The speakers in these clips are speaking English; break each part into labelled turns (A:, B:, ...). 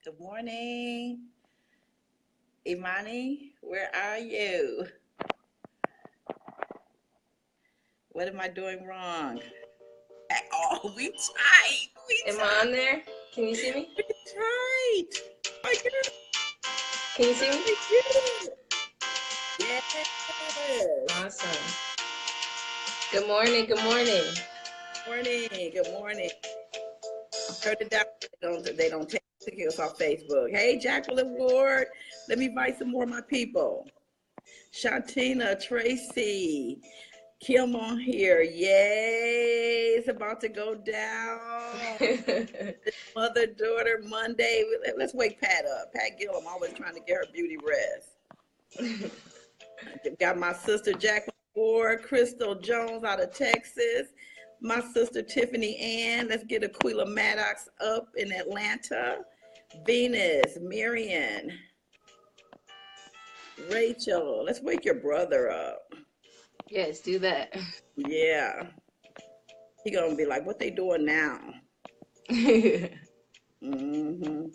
A: Good morning. Imani, where are you? What am I doing wrong? Oh, we tried. We
B: Am I on
A: tried.
B: there? Can you see me?
A: We tried. My girl,
B: Can you see me?
A: we did. Yes.
B: Awesome. Good morning. Good morning.
A: Morning. Good morning. Turn it down. They don't take us off Facebook. Hey, Jacqueline Ward. Let me invite some more of my people. Shantina, Tracy, Kim on here. Yay. It's about to go down. Mother daughter Monday. Let's wake Pat up. Pat Gillum always trying to get her beauty rest. Got my sister Jacqueline Ward, Crystal Jones out of Texas. My sister Tiffany Ann. Let's get Aquila Maddox up in Atlanta. Venus, Marion, Rachel. Let's wake your brother up.
B: Yes, do that.
A: Yeah. He gonna be like, what they doing now? hmm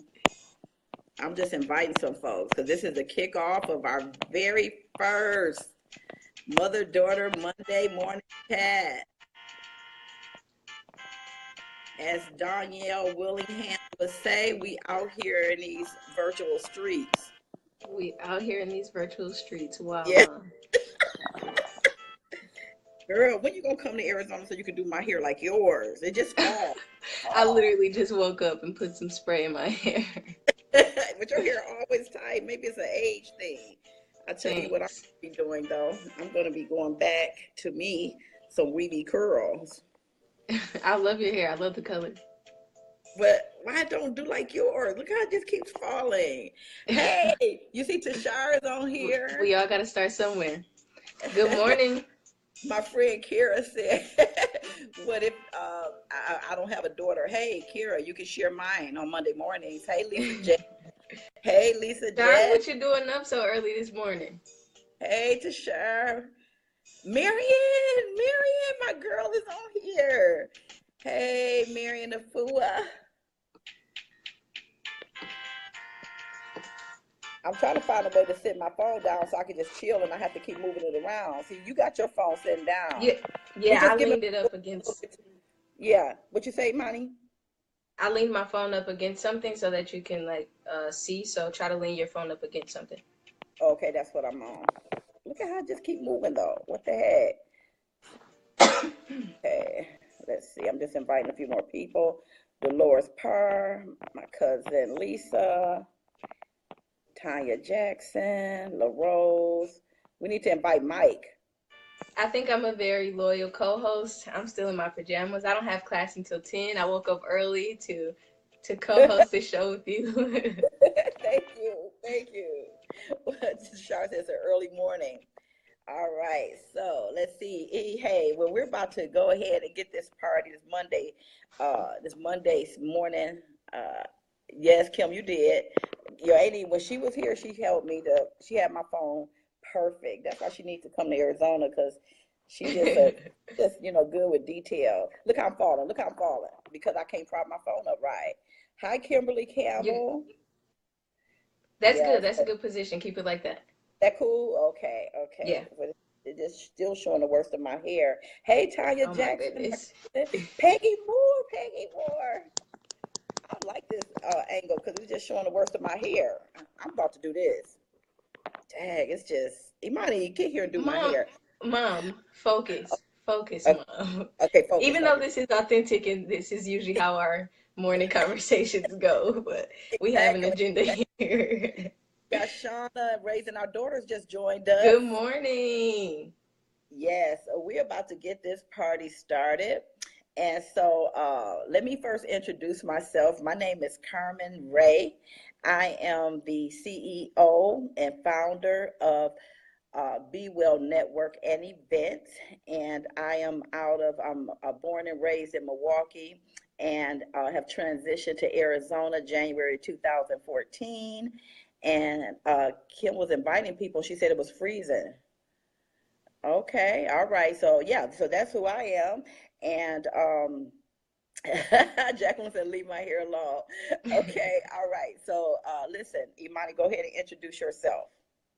A: I'm just inviting some folks because this is the kickoff of our very first mother-daughter Monday morning chat. As Danielle Willingham would say, we out here in these virtual streets.
B: We out here in these virtual streets. Wow,
A: Yeah,
B: huh?
A: girl, when you gonna come to Arizona so you can do my hair like yours? It just fall.
B: I
A: Oh.
B: literally just woke up and put some spray in my hair.
A: But your hair always tight. Maybe it's an age thing. I tell you what I'm
B: Thanks.
A: gonna be doing though. I'm gonna be going back to me some weavy curls.
B: I love your hair. I love the color.
A: But why don't do like yours? Look how it just keeps falling. Hey, you see Tashara is on here.
B: We all got to start somewhere. Good morning.
A: My friend Kira said, "What if I don't have a daughter? Hey, Kira, you can share mine on Monday mornings. Hey, Lisa J. Hey, Lisa
B: John,
A: J.
B: what you doing up so early this morning?
A: Hey, Tashara. Marion, my girl is on here. Hey, Marion Afua. I'm trying to find a way to sit my phone down so I can just chill and I have to keep moving it around. See, you got your phone sitting down.
B: Yeah,
A: We
B: yeah.
A: just
B: I
A: give it
B: leaned it
A: a
B: up
A: little
B: against.
A: bit. Yeah. What you say, Money?
B: I leaned my phone up against something so that you can see. So try to lean your phone up against something.
A: Okay, that's what I'm on. Look at how I just keep moving though. What the heck? Okay, let's see. I'm just inviting a few more people. Dolores Parr, my cousin Lisa, Tanya Jackson, La Rose. We need to invite Mike.
B: I think I'm a very loyal co-host. I'm still in my pajamas. I don't have class until 10. I woke up early to co-host the show with you.
A: Thank you. Thank you. Char says an early morning. All right, so let's see. Hey, well, we're about to go ahead and get this party this Monday's morning. Uh, yes, Kim, you did. Your Amy, when she was here, she had my phone perfect. That's why she needs to come to Arizona because she just good with detail. Look how I'm falling. Look how I'm falling because I can't prop my phone up right. Hi, Kimberly
B: you,
A: Campbell.
B: that's good.
A: Yes,
B: That's a good position. Keep it like that.
A: that cool? Okay,
B: Yeah.
A: okay. But it's just still showing the worst of my hair. Hey, Tanya
B: Oh my
A: Jackson,
B: goodness.
A: Peggy Moore, Peggy Moore. I don't like this angle because it's just showing the worst of my hair. I'm about to do this. Dang, it's just Imani, get here and do my
B: Mom,
A: hair.
B: focus,
A: Okay,
B: mom.
A: okay, focus,
B: Even though
A: focus.
B: this is authentic and this is usually how our morning conversations go, but we have an
A: Exactly.
B: agenda here.
A: Got Shauna raising our daughters just joined
B: Good
A: us.
B: morning.
A: Yes, we're about to get this party started. And so let me first introduce myself. My name is Carmen Ray. I am the CEO and founder of Be Well Network and Events. And I'm born and raised in Milwaukee and have transitioned to Arizona January 2014. And Kim was inviting people. She said it was freezing. Okay, all right. So yeah, so that's who I am. And Jacqueline said, leave my hair alone. Okay, all right. So listen, Imani, go ahead and introduce yourself.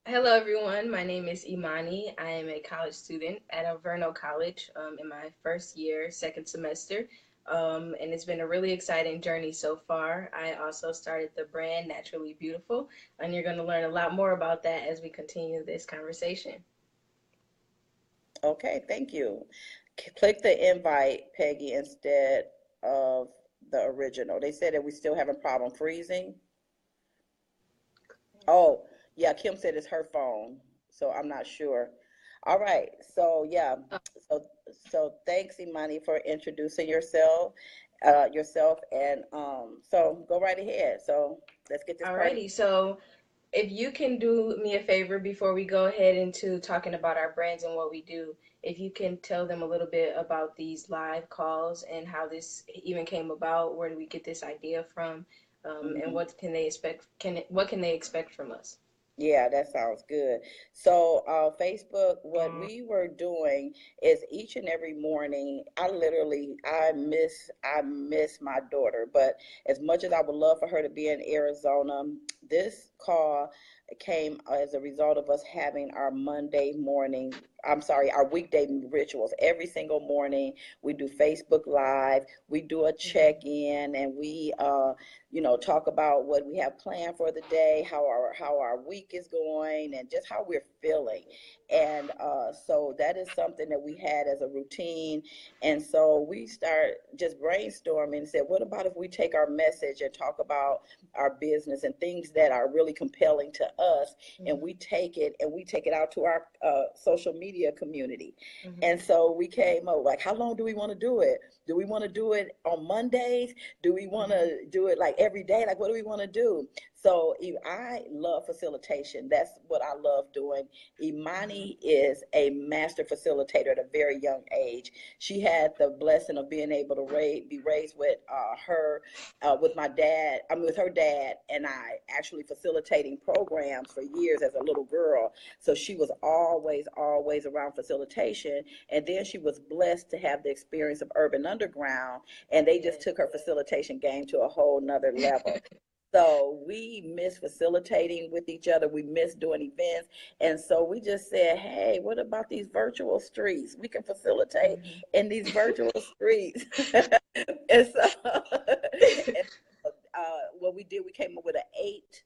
B: Hello, everyone. My name is Imani. I am a college student at Alverno College in my first year, second semester. And it's been a really exciting journey so far. I also started the brand Naturally Beautiful, and you're going to learn a lot more about that as we continue this conversation.
A: Okay, thank you. Click the invite, Peggy, instead of the original. They said that we still having problem freezing. Oh, yeah, Kim said it's her phone, so I'm not sure. All right, so yeah, so thanks, Imani, for introducing yourself, and so go right ahead. So let's get this party.
B: Alrighty, so if you can do me a favor before we go ahead into talking about our brands and what we do, if you can tell them a little bit about these live calls and how this even came about, where do we get this idea from, and
A: Mhm.
B: what can they expect? What can they expect from us?
A: Yeah, that sounds good. So, Facebook, what we were doing is each and every morning, I miss my daughter, but as much as I would love for her to be in Arizona, this call came as a result of us having our our weekday rituals. Every single morning, we do Facebook Live, we do a
B: Mhm.
A: check-in, and we, talk about what we have planned for the day, how our week is going, and just how we're feeling. And so that is something that we had as a routine. And so we start just brainstorming and said, what about if we take our message and talk about our business and things that are really compelling to us, and
B: Mhm.
A: we take it out to our social media community.
B: Mhm.
A: And so we came up like, how long do we want to do it? Do we want to do it on Mondays? Do we want
B: Mhm.
A: to do it like every day? Like, what do we want to do? So I love facilitation. That's what I love doing.
B: Mhm.
A: Imani is a master facilitator at a very young age. She had the blessing of being able to be raised with with my dad. I mean, with her dad and I, actually facilitating programs for years as a little girl. So she was always around facilitation. And then she was blessed to have the experience of Urban Underground, and they just
B: Yes.
A: took her facilitation game to a whole nother level. So we miss facilitating with each other. We miss doing events. And so we just said, hey, what about these virtual streets? We can facilitate
B: Mhm.
A: in these virtual streets. And so and, what we did, we came up with an 8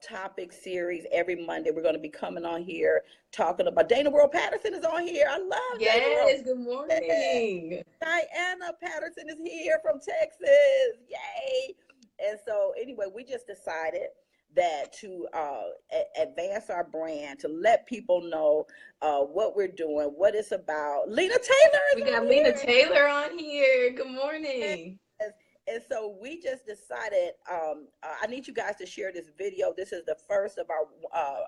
A: topic series every Monday. We're going to be coming on here talking about Dana World Patterson is on here. I love Dana World.
B: Yes. Good morning.
A: Diana Patterson is here from Texas. Yay. And so, anyway, we just decided that to advance our brand, to let people know what we're doing, what it's about. Lena Taylor is
B: We got
A: on
B: Lena
A: here.
B: Taylor on here. Good
A: Yes.
B: morning.
A: And so we just decided. I need you guys to share this video. This is the first of our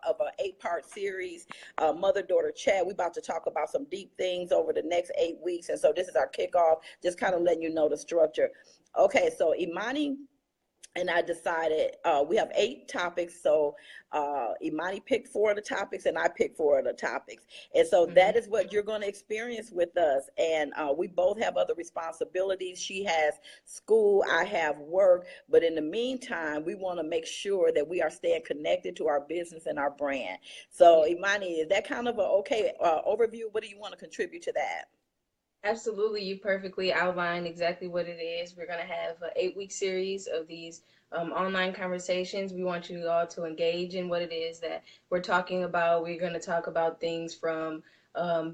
A: of an 8-part series, mother daughter chat. We're about to talk about some deep things over the next 8 weeks, and so this is our kickoff. Just kind of letting you know the structure. Okay, so Imani and I decided we have 8 topics. So Imani picked 4 of the topics, and I picked 4 of the topics. And so that
B: Mhm.
A: is what you're going to experience with us. And we both have other responsibilities. She has school, I have work. But in the meantime, we want to make sure that we are staying connected to our business and our brand. So
B: Yeah.
A: Imani, is that kind of an okay overview? What do you want to contribute to that?
B: Absolutely, you perfectly outlined exactly what it is. We're going to have an 8 week series of these online conversations. We want you all to engage in what it is that we're talking about. We're going to talk about things from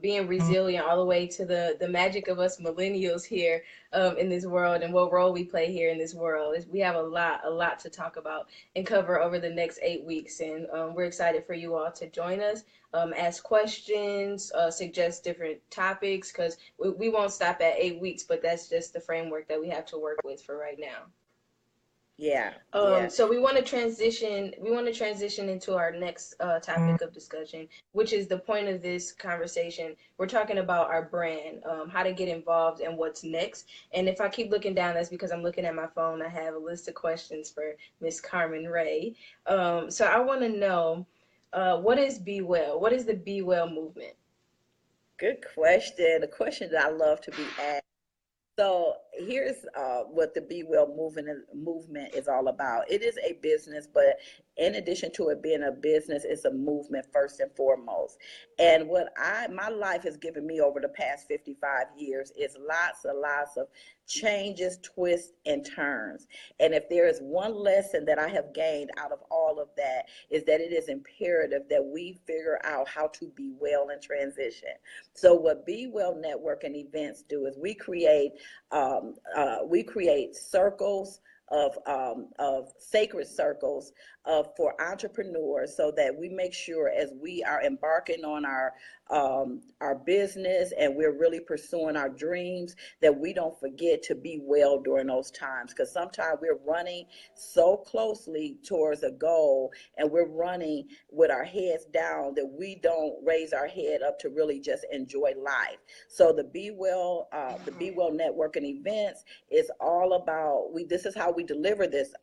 B: being resilient all the way to the magic of us millennials here in this world and what role we play here in this world. We have a lot to talk about and cover over the next 8 weeks. And we're excited for you all to join us, ask questions, suggest different topics, because we won't stop at 8 weeks, but that's just the framework that we have to work with for right now.
A: Yeah, yeah.
B: So we want to transition. We want to transition into our next topic of discussion, which is the point of this conversation. We're talking about our brand, how to get involved, and what's next. And if I keep looking down, that's because I'm looking at my phone. I have a list of questions for Miss Carmen Ray. So I want to know, what is Be Well? What is the Be Well movement?
A: Good question. A question that I love to be asked. So here's what the Be Well movement is all about. It is a business, but in addition to it being a business, it's a movement first and foremost. And what my life has given me over the past 55 years is lots and lots of changes, twists, and turns. And if there is one lesson that I have gained out of all of that, is that it is imperative that we figure out how to be well in transition. So what Be Well Network and events do is we create circles of sacred circles for entrepreneurs, so that we make sure as we are embarking on our business and we're really pursuing our dreams, that we don't forget to be well during those times, because sometimes we're running so closely towards a goal and we're running with our heads down that we don't raise our head up to really just enjoy life. So the Be Well Network and events is all about, this is how we deliver this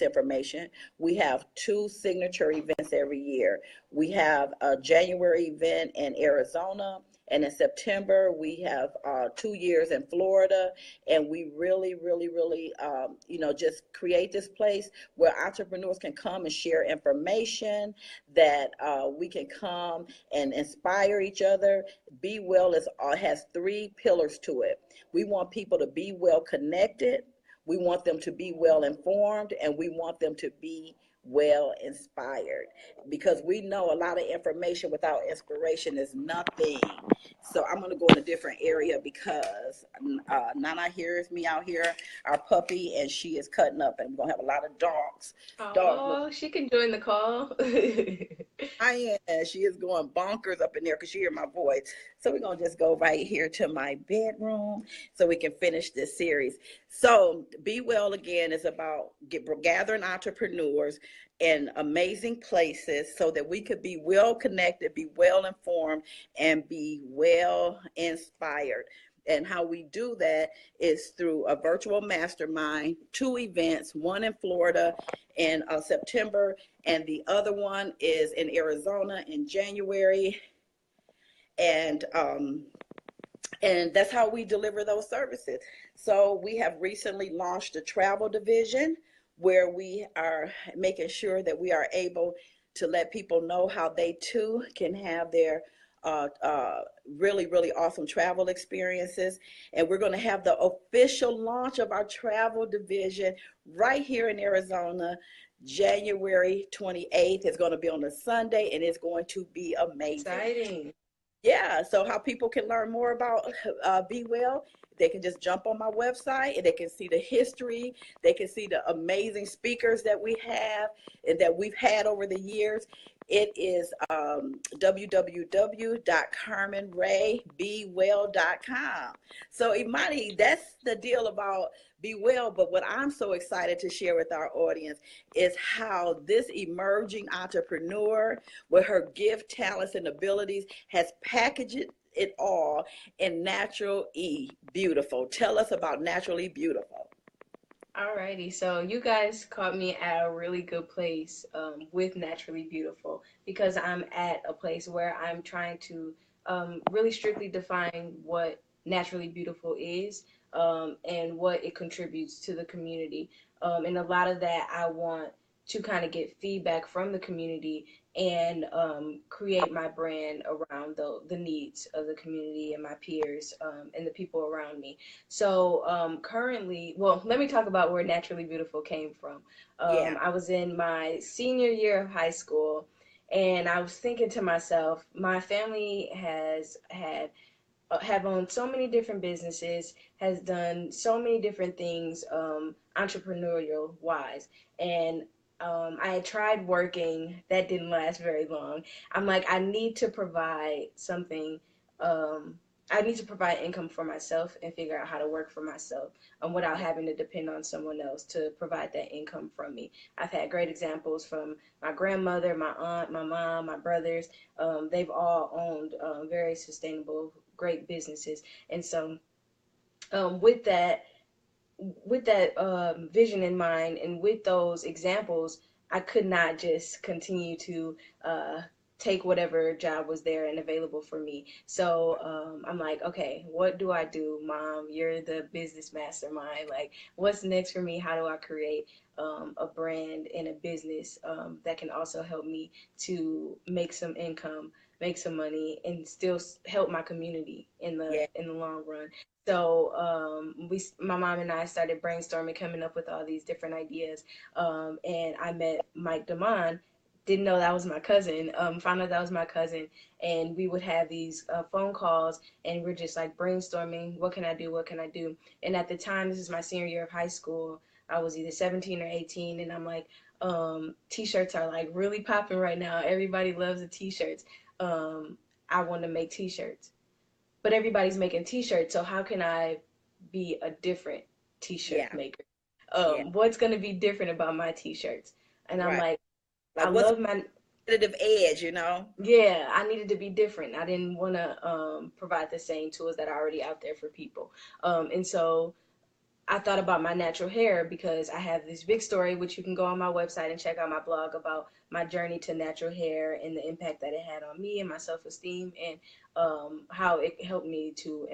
A: information. We have 2 signature events every year. We have a January event in Arizona, and in September we have 2 years in Florida. And we really, really, really, just create this place where entrepreneurs can come and share information, that we can come and inspire each other. Be Well has 3 pillars to it. We want people to be well connected, we want them to be well informed, and we want them to be well inspired, because we know a lot of information without inspiration is nothing. So I'm going to go in a different area, because Nana hears me out here, our puppy, and she is cutting up, and we're going to have a lot of dogs.
B: Oh, she can join the call.
A: I am. She is going bonkers up in there because she hear my voice. So we're going to just go right here to my bedroom so we can finish this series. So Be Well, again, is about gathering entrepreneurs in amazing places so that we could be well connected, be well informed, and be well inspired. And how we do that is through a virtual mastermind, 2 events, one in Florida in September, and the other one is in Arizona in January. And that's how we deliver those services. So we have recently launched a travel division, where we are making sure that we are able to let people know how they too can have their really, really awesome travel experiences. And we're going to have the official launch of our travel division right here in Arizona, January 28th. It's going to be on a Sunday, and it's going to be amazing.
B: Exciting.
A: Yeah, so how people can learn more about Be Well, they can just jump on my website and they can see the history. They can see the amazing speakers that we have and that we've had over the years. It is www.carmenraybewell.com. So Imani, that's the deal about Be Well. But what I'm so excited to share with our audience is how this emerging entrepreneur, with her gift, talents, and abilities, has packaged it all in Naturally Beautiful. Tell us about Naturally Beautiful.
B: Alrighty, so you guys caught me at a really good place with Naturally Beautiful, because I'm at a place where I'm trying to really strictly define what Naturally Beautiful is, and what it contributes to the community. And a lot of that I want to kind of get feedback from the community, and create my brand around the needs of the community and my peers, and the people around me. So currently, well, let me talk about where Naturally Beautiful came from.
A: Yeah.
B: I was in my senior year of high school, and I was thinking to myself, my family have owned so many different businesses, has done so many different things, entrepreneurial wise. And I had tried working, that didn't last very long. I'm like, I need to provide something. I need to provide income for myself and figure out how to work for myself, without having to depend on someone else to provide that income from me. I've had great examples from my grandmother, my aunt, my mom, my brothers. They've all owned very sustainable, great businesses. And so with that, vision in mind, and with those examples, I could not just continue to take whatever job was there and available for me. So I'm like, okay, what do I do, Mom? You're the business mastermind. Like, what's next for me? How do I create a brand and a business that can also help me to make some income, make some money, and still help my community
A: Yeah.
B: in the long run? So my mom and I started brainstorming, coming up with all these different ideas, and I met Mike Damon. Didn't know that was my cousin. Found out that was my cousin, and we would have these phone calls, and we're just like brainstorming. What can I do? What can I do? And at the time, this is my senior year of high school. I was either 17 or 18, and I'm like, t-shirts are like really popping right now. Everybody loves the t-shirts. I want to make t-shirts, but everybody's making t-shirts. So how can I be a different t-shirt
A: Yeah.
B: maker?
A: Yeah.
B: What's gonna be different about my t-shirts? And I'm
A: Right.
B: like, I
A: Like what's
B: love my
A: a competitive edge, you know?
B: yeah, I needed to be different. I didn't want to provide the same tools that are already out there for people. And so I thought about my natural hair because I have this big story, which you can go on my website and check out my blog about my journey to natural hair and the impact that it had on me and my self-esteem, and how it helped me to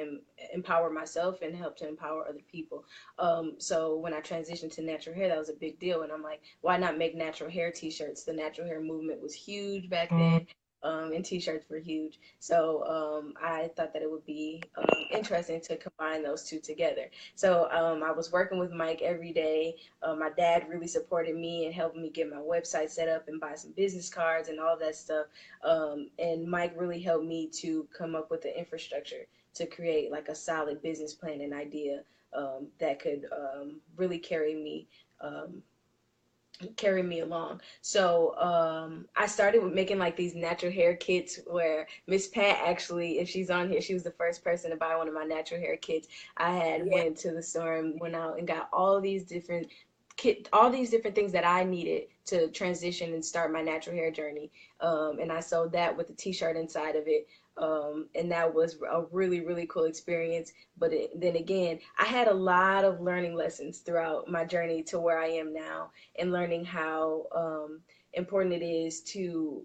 B: empower myself and help to empower other people. So when I transitioned to natural hair, that was a big deal. And I'm like, why not make natural hair t-shirts? The natural hair movement was huge back then. And t-shirts were huge. So I thought that it would be interesting to combine those two together. So I was working with Mike every day. My dad really supported me and helped me get my website set up and buy some business cards and all that stuff. And Mike really helped me to come up with the infrastructure to create like a solid business plan and idea that could really um, carry me along. So I started with making like these natural hair kits where Miss Pat actually, if she's on here, she was the first person to buy one of my natural hair kits. I had
A: Yeah.
B: went to the store and went out and got all these different all these different things that I needed to transition and start my natural hair journey. And I sold that with a t-shirt inside of it. And that was a really, really cool experience. But then again, I had a lot of learning lessons throughout my journey to where I am now, and learning how important it is to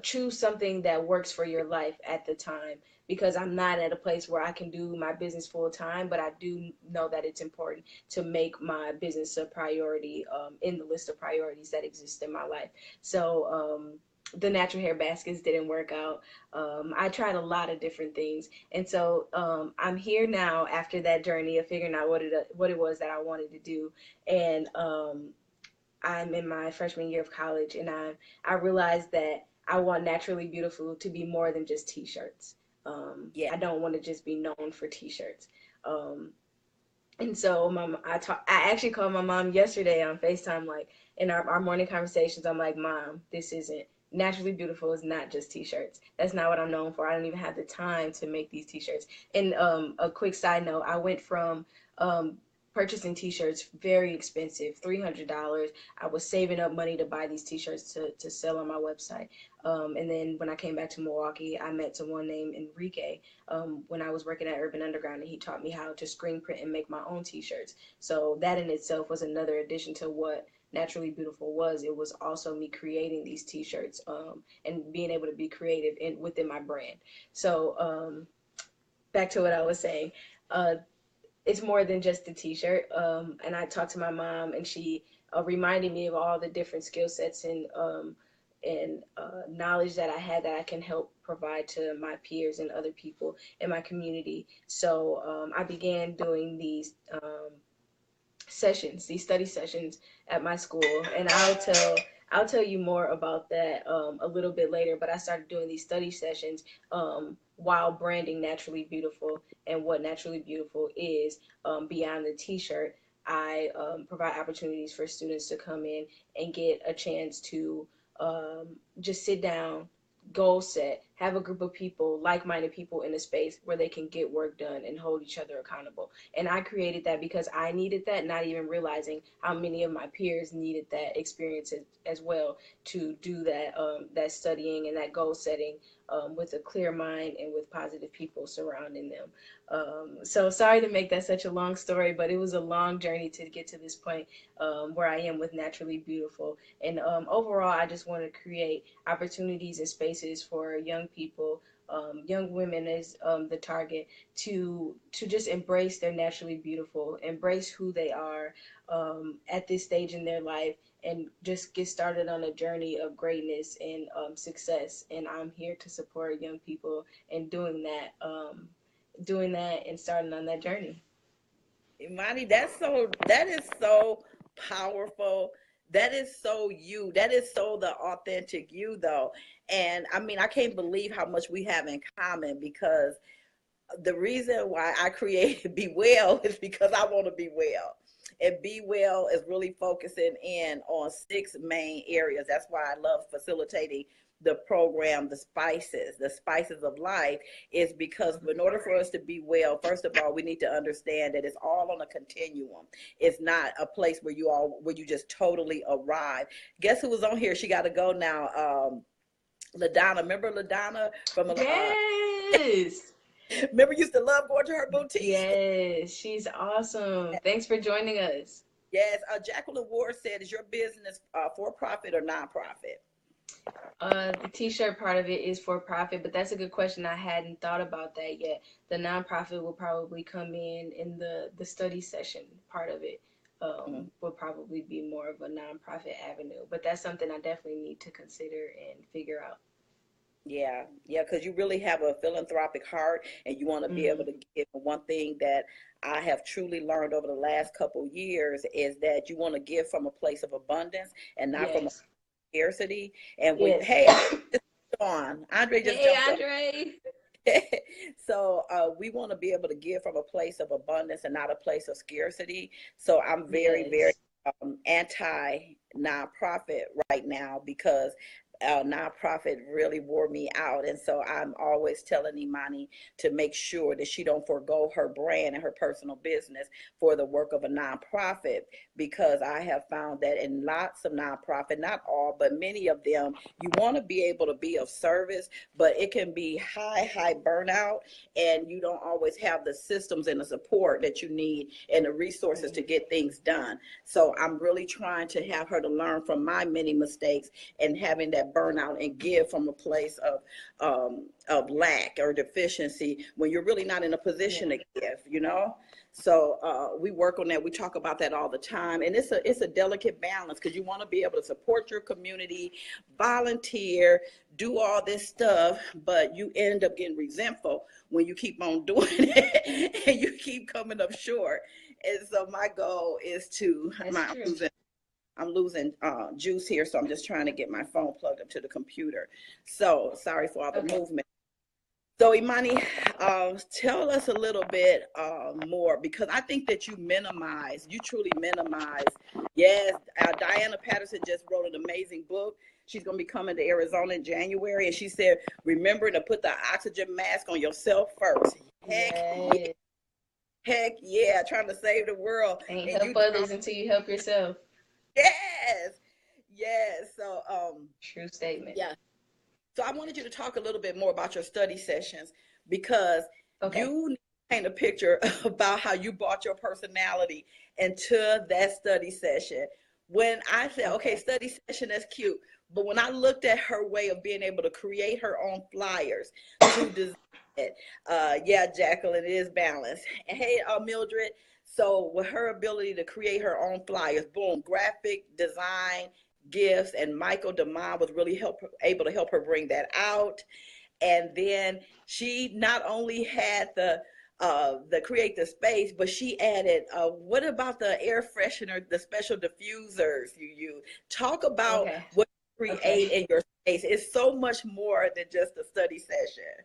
B: choose something that works for your life at the time, because I'm not at a place where I can do my business full time, but I do know that it's important to make my business a priority in the list of priorities that exist in my life. So the natural hair baskets didn't work out. I tried a lot of different things, and so I'm here now after that journey of figuring out what it was that I wanted to do, and I'm in my freshman year of college, and I realized that I want Naturally Beautiful to be more than just t-shirts.
A: Yeah.
B: I don't want to just be known for t-shirts. Um, and so I actually called my mom yesterday on FaceTime, like in our morning conversations. I'm like, Mom, this isn't Naturally Beautiful is not just t-shirts. That's not what I'm known for. I don't even have the time to make these t-shirts. And a quick side note, I went from um, purchasing t-shirts very expensive, $300. I was saving up money to buy these t-shirts to sell on my website. And then when I came back to Milwaukee, I met someone named Enrique when I was working at Urban Underground, and he taught me how to screen print and make my own t-shirts. So that in itself was another addition to what Naturally Beautiful was. It was also me creating these t-shirts and being able to be creative within my brand. So back to what I was saying. Uh, it's more than just a t-shirt. And I talked to my mom, and she reminded me of all the different skill sets and knowledge that I had that I can help provide to my peers and other people in my community. So I began doing these sessions, these study sessions at my school, and I'll tell you more about that a little bit later. But I started doing these study sessions while branding Naturally Beautiful and what Naturally Beautiful is beyond the T-shirt. I provide opportunities for students to come in and get a chance to just sit down, goal set, have a group of people, like-minded people in a space where they can get work done and hold each other accountable. And I created that because I needed that, not even realizing how many of my peers needed that experience as well, to do that that studying and that goal setting with a clear mind and with positive people surrounding them. So sorry to make that such a long story, but it was a long journey to get to this point where I am with Naturally Beautiful. And overall, I just want to create opportunities and spaces for young people. Young women is the target, to just embrace their naturally beautiful, embrace who they are at this stage in their life, and just get started on a journey of greatness and success. And I'm here to support young people in doing that and starting on that journey.
A: Imani, that is so powerful. That is so you. That is so the authentic you though. And I mean, I can't believe how much we have in common, because the reason why I created Be Well is because I want to be well. And Be Well is really focusing in on six main areas. That's why I love facilitating the program, the spices of life, is because in order for us to be well, first of all, we need to understand that it's all on a continuum. It's not a place where you just totally arrive. Guess who was on here? She got to go now. LaDonna, remember LaDonna from
B: Yes.
A: remember used to love going to her boutique?
B: Yes, she's awesome. Thanks for joining us.
A: Yes, Jacqueline Ward said, is your business for profit or nonprofit?
B: The t-shirt part of it is for profit, but that's a good question. I hadn't thought about that yet. The nonprofit will probably come in the study session part of it. Would probably be more of a nonprofit avenue, but that's something I definitely need to consider and figure out.
A: Yeah, yeah, because you really have a philanthropic heart and you want to be able
B: Mm-hmm.
A: to give. One thing that I have truly learned over the last couple years is that you want to give from a place of abundance and not from a
B: Yes.
A: scarcity. And when,
B: Yes.
A: hey, Andre just
B: Hey,
A: jumped on.
B: Andre.
A: So we want to be able to give from a place of abundance and not a place of scarcity. So I'm very, very
B: Yes.
A: anti nonprofit right now, because nonprofit really wore me out. And so I'm always telling Imani to make sure that she don't forego her brand and her personal business for the work of a nonprofit, because I have found that in lots of nonprofit, not all, but many of them, you want to be able to be of service, but it can be high burnout, and you don't always have the systems and the support that you need and the resources to get things done. So I'm really trying to have her to learn from my many mistakes and having that burnout, and give from a place of lack or deficiency when you're really not in a position
B: Yeah.
A: to give. So we work on that. We talk about that all the time, and it's a delicate balance, because you want to be able to support your community, volunteer, do all this stuff, but you end up getting resentful when you keep on doing it and you keep coming up short. And so my goal is to
B: That's true.
A: I'm losing juice here, so I'm just trying to get my phone plugged up to the computer. So sorry for all the
B: Okay.
A: movement. So Imani, tell us a little bit more, because I think that you truly minimize. Yes, Diana Patterson just wrote an amazing book. She's going to be coming to Arizona in January, and she said, remember to put the oxygen mask on yourself first. Heck yeah,
B: Yes.
A: heck yeah, trying to save the world.
B: Ain't
A: And
B: help
A: you doing all,
B: others until you help yourself.
A: yes, yes. So
B: True statement.
A: yeah. So I wanted you to talk a little bit more about your study sessions, because
B: Okay.
A: you paint a picture about how you brought your personality into that study session. When I said, okay,
B: Okay.
A: study session, that's cute. But when I looked at her way of being able to create her own flyers to design it, yeah, Jacqueline, it is balanced. And hey, Mildred, so with her ability to create her own flyers, boom, graphic design, gifts, and Michael DeMond was really able to help her bring that out. And then she not only had the create the space, but she added, what about the air freshener, the special diffusers you use? Talk about
B: Okay.
A: what you
B: Okay.
A: create in your space. It's so much more than just a study session.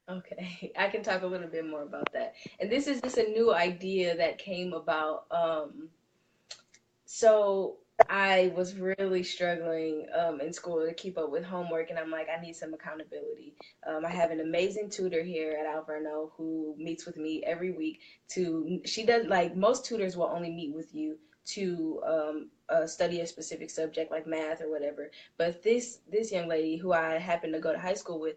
B: Okay. I can talk a little bit more about that. And this is just a new idea that came about. So I was really struggling in school to keep up with homework, and I'm like, I need some accountability. I have an amazing tutor here at Alverno who meets with me every week. She does, like most tutors will only meet with you to study a specific subject like math or whatever. But this young lady who I happen to go to high school with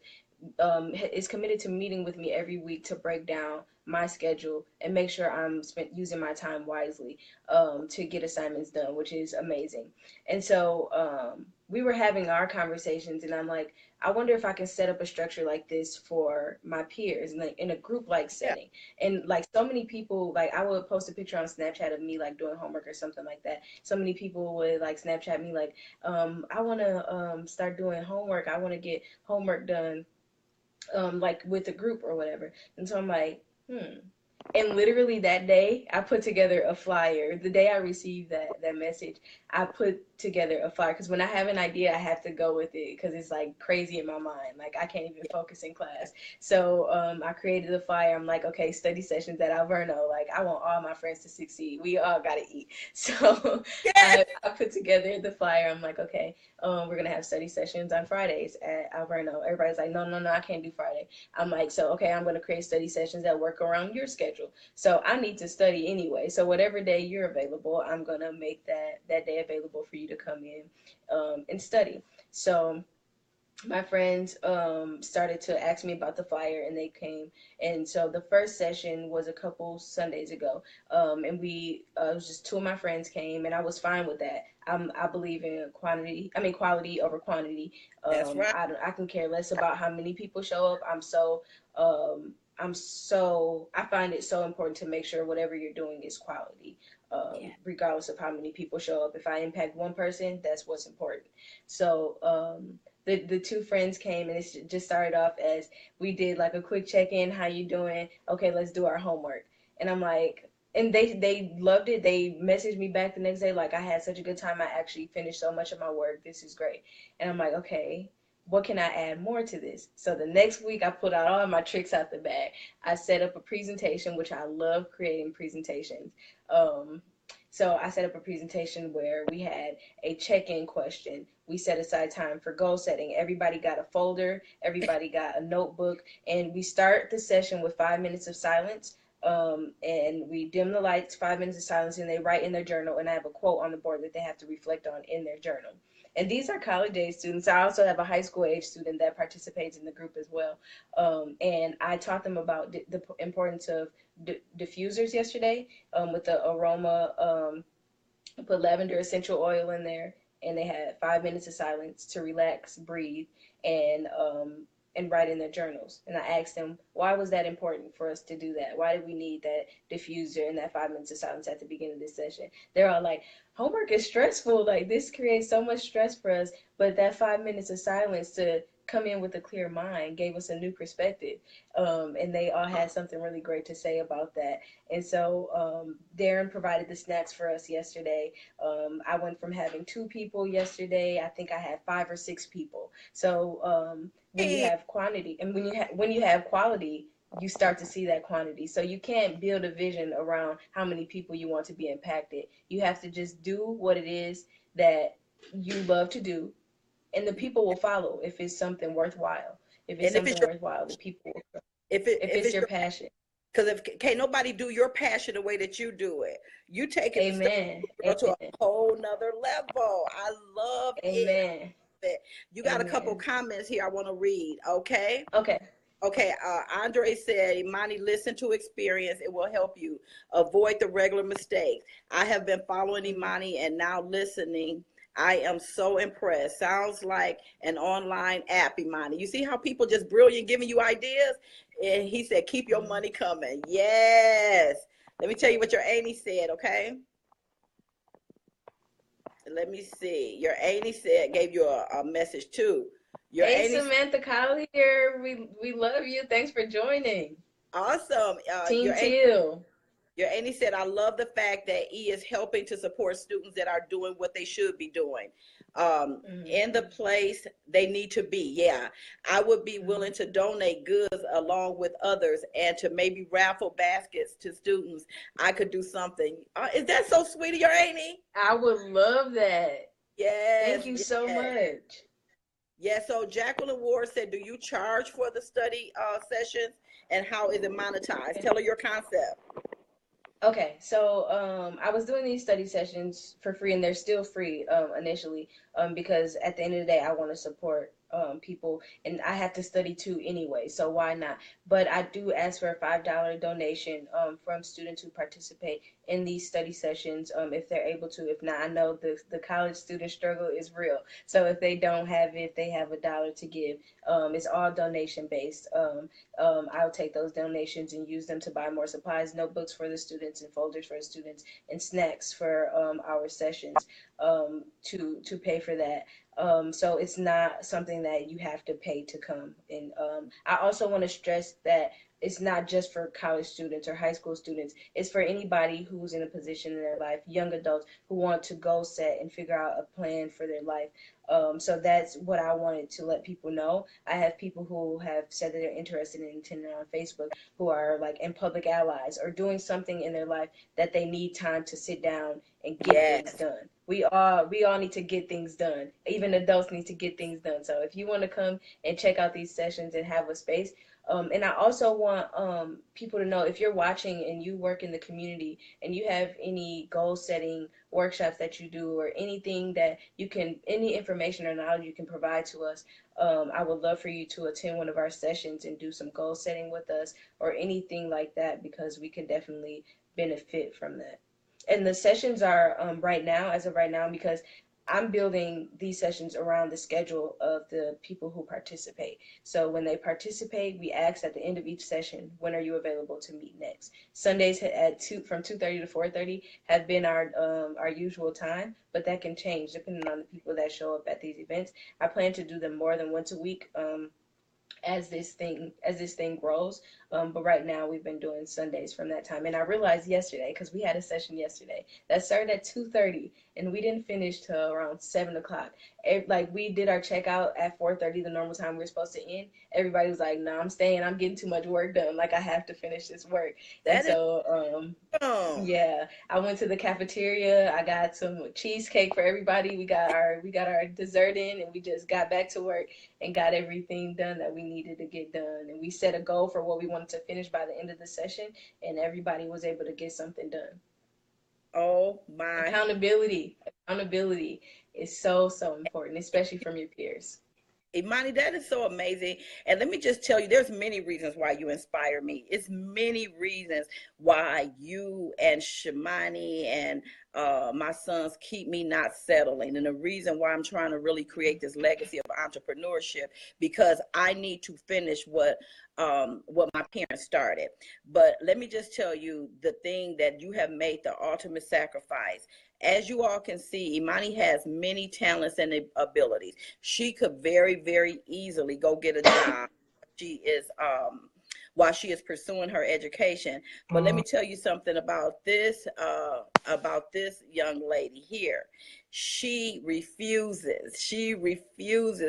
B: is committed to meeting with me every week to break down my schedule and make sure I'm using my time wisely to get assignments done, which is amazing. And so we were having our conversations, and I'm like, I wonder if I can set up a structure like this for my peers, like in a group like
A: Yeah.
B: setting. And like so many people, like I would post a picture on Snapchat of me like doing homework or something like that. So many people would like Snapchat me like, I want to start doing homework. I want to get homework done like with a group or whatever. And so I'm like, And literally that day, I put together a flyer. The day I received that message, I put together a flyer because when I have an idea, I have to go with it because it's like crazy in my mind. Like I can't even focus in class. So I created a flyer. I'm like, okay, study sessions at Alverno. Like I want all my friends to succeed. We all gotta eat. So
A: Yes.
B: I put together the flyer. I'm like, okay, we're gonna have study sessions on Fridays at Alverno. Everybody's like, no, no, no, I can't do Friday. I'm like, so okay, I'm gonna create study sessions that work around your schedule. So I need to study anyway. So whatever day you're available, I'm gonna make that day available for you to come in and study. So my friends started to ask me about the flyer, and they came. And so the first session was a couple Sundays ago, and we it was just two of my friends came, and I was fine with that. I believe in quality over quantity.
A: That's right.
B: I can care less about how many people show up. I find it so important to make sure whatever you're doing is quality,
A: Yeah.
B: regardless of how many people show up. If I impact one person, that's what's important. So the two friends came, and it just started off as we did like a quick check-in. How you doing? Okay, let's do our homework. And I'm like, and they loved it. They messaged me back the next day like, I had such a good time. I actually finished so much of my work. This is great. And I'm like, okay, what can I add more to this? So the next week I put out all my tricks out the bag. I set up a presentation, which I love creating presentations. Um, so I set up a presentation where we had a check-in question. We set aside time for goal setting. Everybody got a folder, everybody got a notebook, and we start the session with 5 minutes of silence. And we dim the lights, 5 minutes of silence, and they write in their journal. And I have a quote on the board that they have to reflect on in their journal. And these are college age students. I also have a high school age student that participates in the group as well. And I taught them about the importance of diffusers yesterday with the aroma. Put lavender essential oil in there, and they had 5 minutes of silence to relax, breathe, and write in their journals. And I asked them, why was that important for us to do that? Why did we need that diffuser and that 5 minutes of silence at the beginning of this session? They're all like, homework is stressful. Like this creates so much stress for us. But that 5 minutes of silence to come in with a clear mind gave us a new perspective. And they all had something really great to say about that. And so Darren provided the snacks for us yesterday. I went from having two people yesterday. I think I had 5 or 6 people. So when you
A: Hey,
B: have quantity and when you have quality, you start to see that quantity. So you can't build a vision around how many people you want to be impacted. You have to just do what it is that you love to do, and the people will follow if it's something worthwhile. If it's
A: and if it's
B: something
A: your
B: worthwhile, the people will. If
A: if
B: it's
A: it's
B: your
A: your
B: passion.
A: because if can't nobody do your passion the way that you do it, you taking the stuff,
B: Amen.
A: girl, to a
B: Amen.
A: whole nother level. I love it.
B: Amen.
A: You got a couple
B: Amen.
A: comments here I want to read. Okay.
B: Okay.
A: Okay, Andre said, Imani, listen to experience. It will help you avoid the regular mistakes. I have been following
B: Mhm.
A: Imani and now listening. I am so impressed. Sounds like an online app, Imani. You see how people just brilliant giving you ideas? And he said, keep your
B: Mhm.
A: money coming. Yes. Let me tell you what your Amy said, okay? Let me see. Your Amy said, gave you a message too. Your
B: Hey
A: Amy,
B: Samantha Collier, we love you. Thanks for joining.
A: awesome.
B: Team
A: Your Amy
B: Teal.
A: Your Annie said, I love the fact that E is helping to support students that are doing what they should be doing. In the place they need to be. Yeah, I would be willing to donate goods along with others and to maybe raffle baskets to students. I could do something. Is that so sweet of your Annie?
B: I would love that.
A: Yes.
B: Thank you
A: Yes.
B: so much.
A: Yeah, so Jacqueline Ward said, do you charge for the study sessions and how is it monetized? Tell her your concept.
B: Okay, so I was doing these study sessions for free, and they're still free initially, because at the end of the day, I want to support people, and I have to study too anyway, so why not? But I do ask for a $5 donation from students who participate in these study sessions, if they're able to. If not, I know the college student struggle is real, so if they don't have it, they have $1 to give. It's all donation based. I'll take those donations and use them to buy more supplies, notebooks for the students, and folders for the students, and snacks for our sessions, to pay for that. So it's not something that you have to pay to come. And I also want to stress that it's not just for college students or high school students. It's for anybody who's in a position in their life, young adults who want to goal set and figure out a plan for their life. So that's what I wanted to let people know. I have people who have said that they're interested in attending on Facebook, who are like in public allies or doing something in their life that they need time to sit down and get things done. We all need to get things done. Even adults need to get things done. So if you want to come and check out these sessions and have a space, and I also want people to know, if you're watching and you work in the community and you have any goal setting workshops that you do, or anything that you can, any information or knowledge you can provide to us, I would love for you to attend one of our sessions and do some goal setting with us or anything like that, because we can definitely benefit from that. And the sessions are right now, as of right now, because I'm building these sessions around the schedule of the people who participate. So when they participate, we ask at the end of each session, when are you available to meet next? Sundays at from 2:30 to 4:30 have been our usual time, but that can change depending on the people that show up at these events. I plan to do them more than once a week. As this thing grows, but right now we've been doing Sundays from that time. And I realized yesterday, because we had a session yesterday that started at 2:30 and we didn't finish till around 7 o'clock. Like, we did our checkout at 4:30, the normal time we were supposed to end. Everybody was like, no, I'm staying, I'm getting too much work done, like I have to finish this work. And so yeah, I went to the cafeteria, I got some cheesecake for everybody, we got our dessert in, and we just got back to work and got everything done that we needed to get done. And we set a goal for what we wanted to finish by the end of the session, and everybody was able to get something done.
A: Oh my.
B: Accountability is so important, especially from your peers.
A: Imani, that is so amazing. And let me just tell you, there's many reasons why you inspire me. It's many reasons why you and Shimani and my sons keep me not settling. And the reason why I'm trying to really create this legacy of entrepreneurship, because I need to finish what my parents started. But let me just tell you, the thing that you have made the ultimate sacrifice. As you all can see, Imani has many talents and abilities. She could very, very easily go get a job. She is while she is pursuing her education. But let me tell you something about this young lady here. She refuses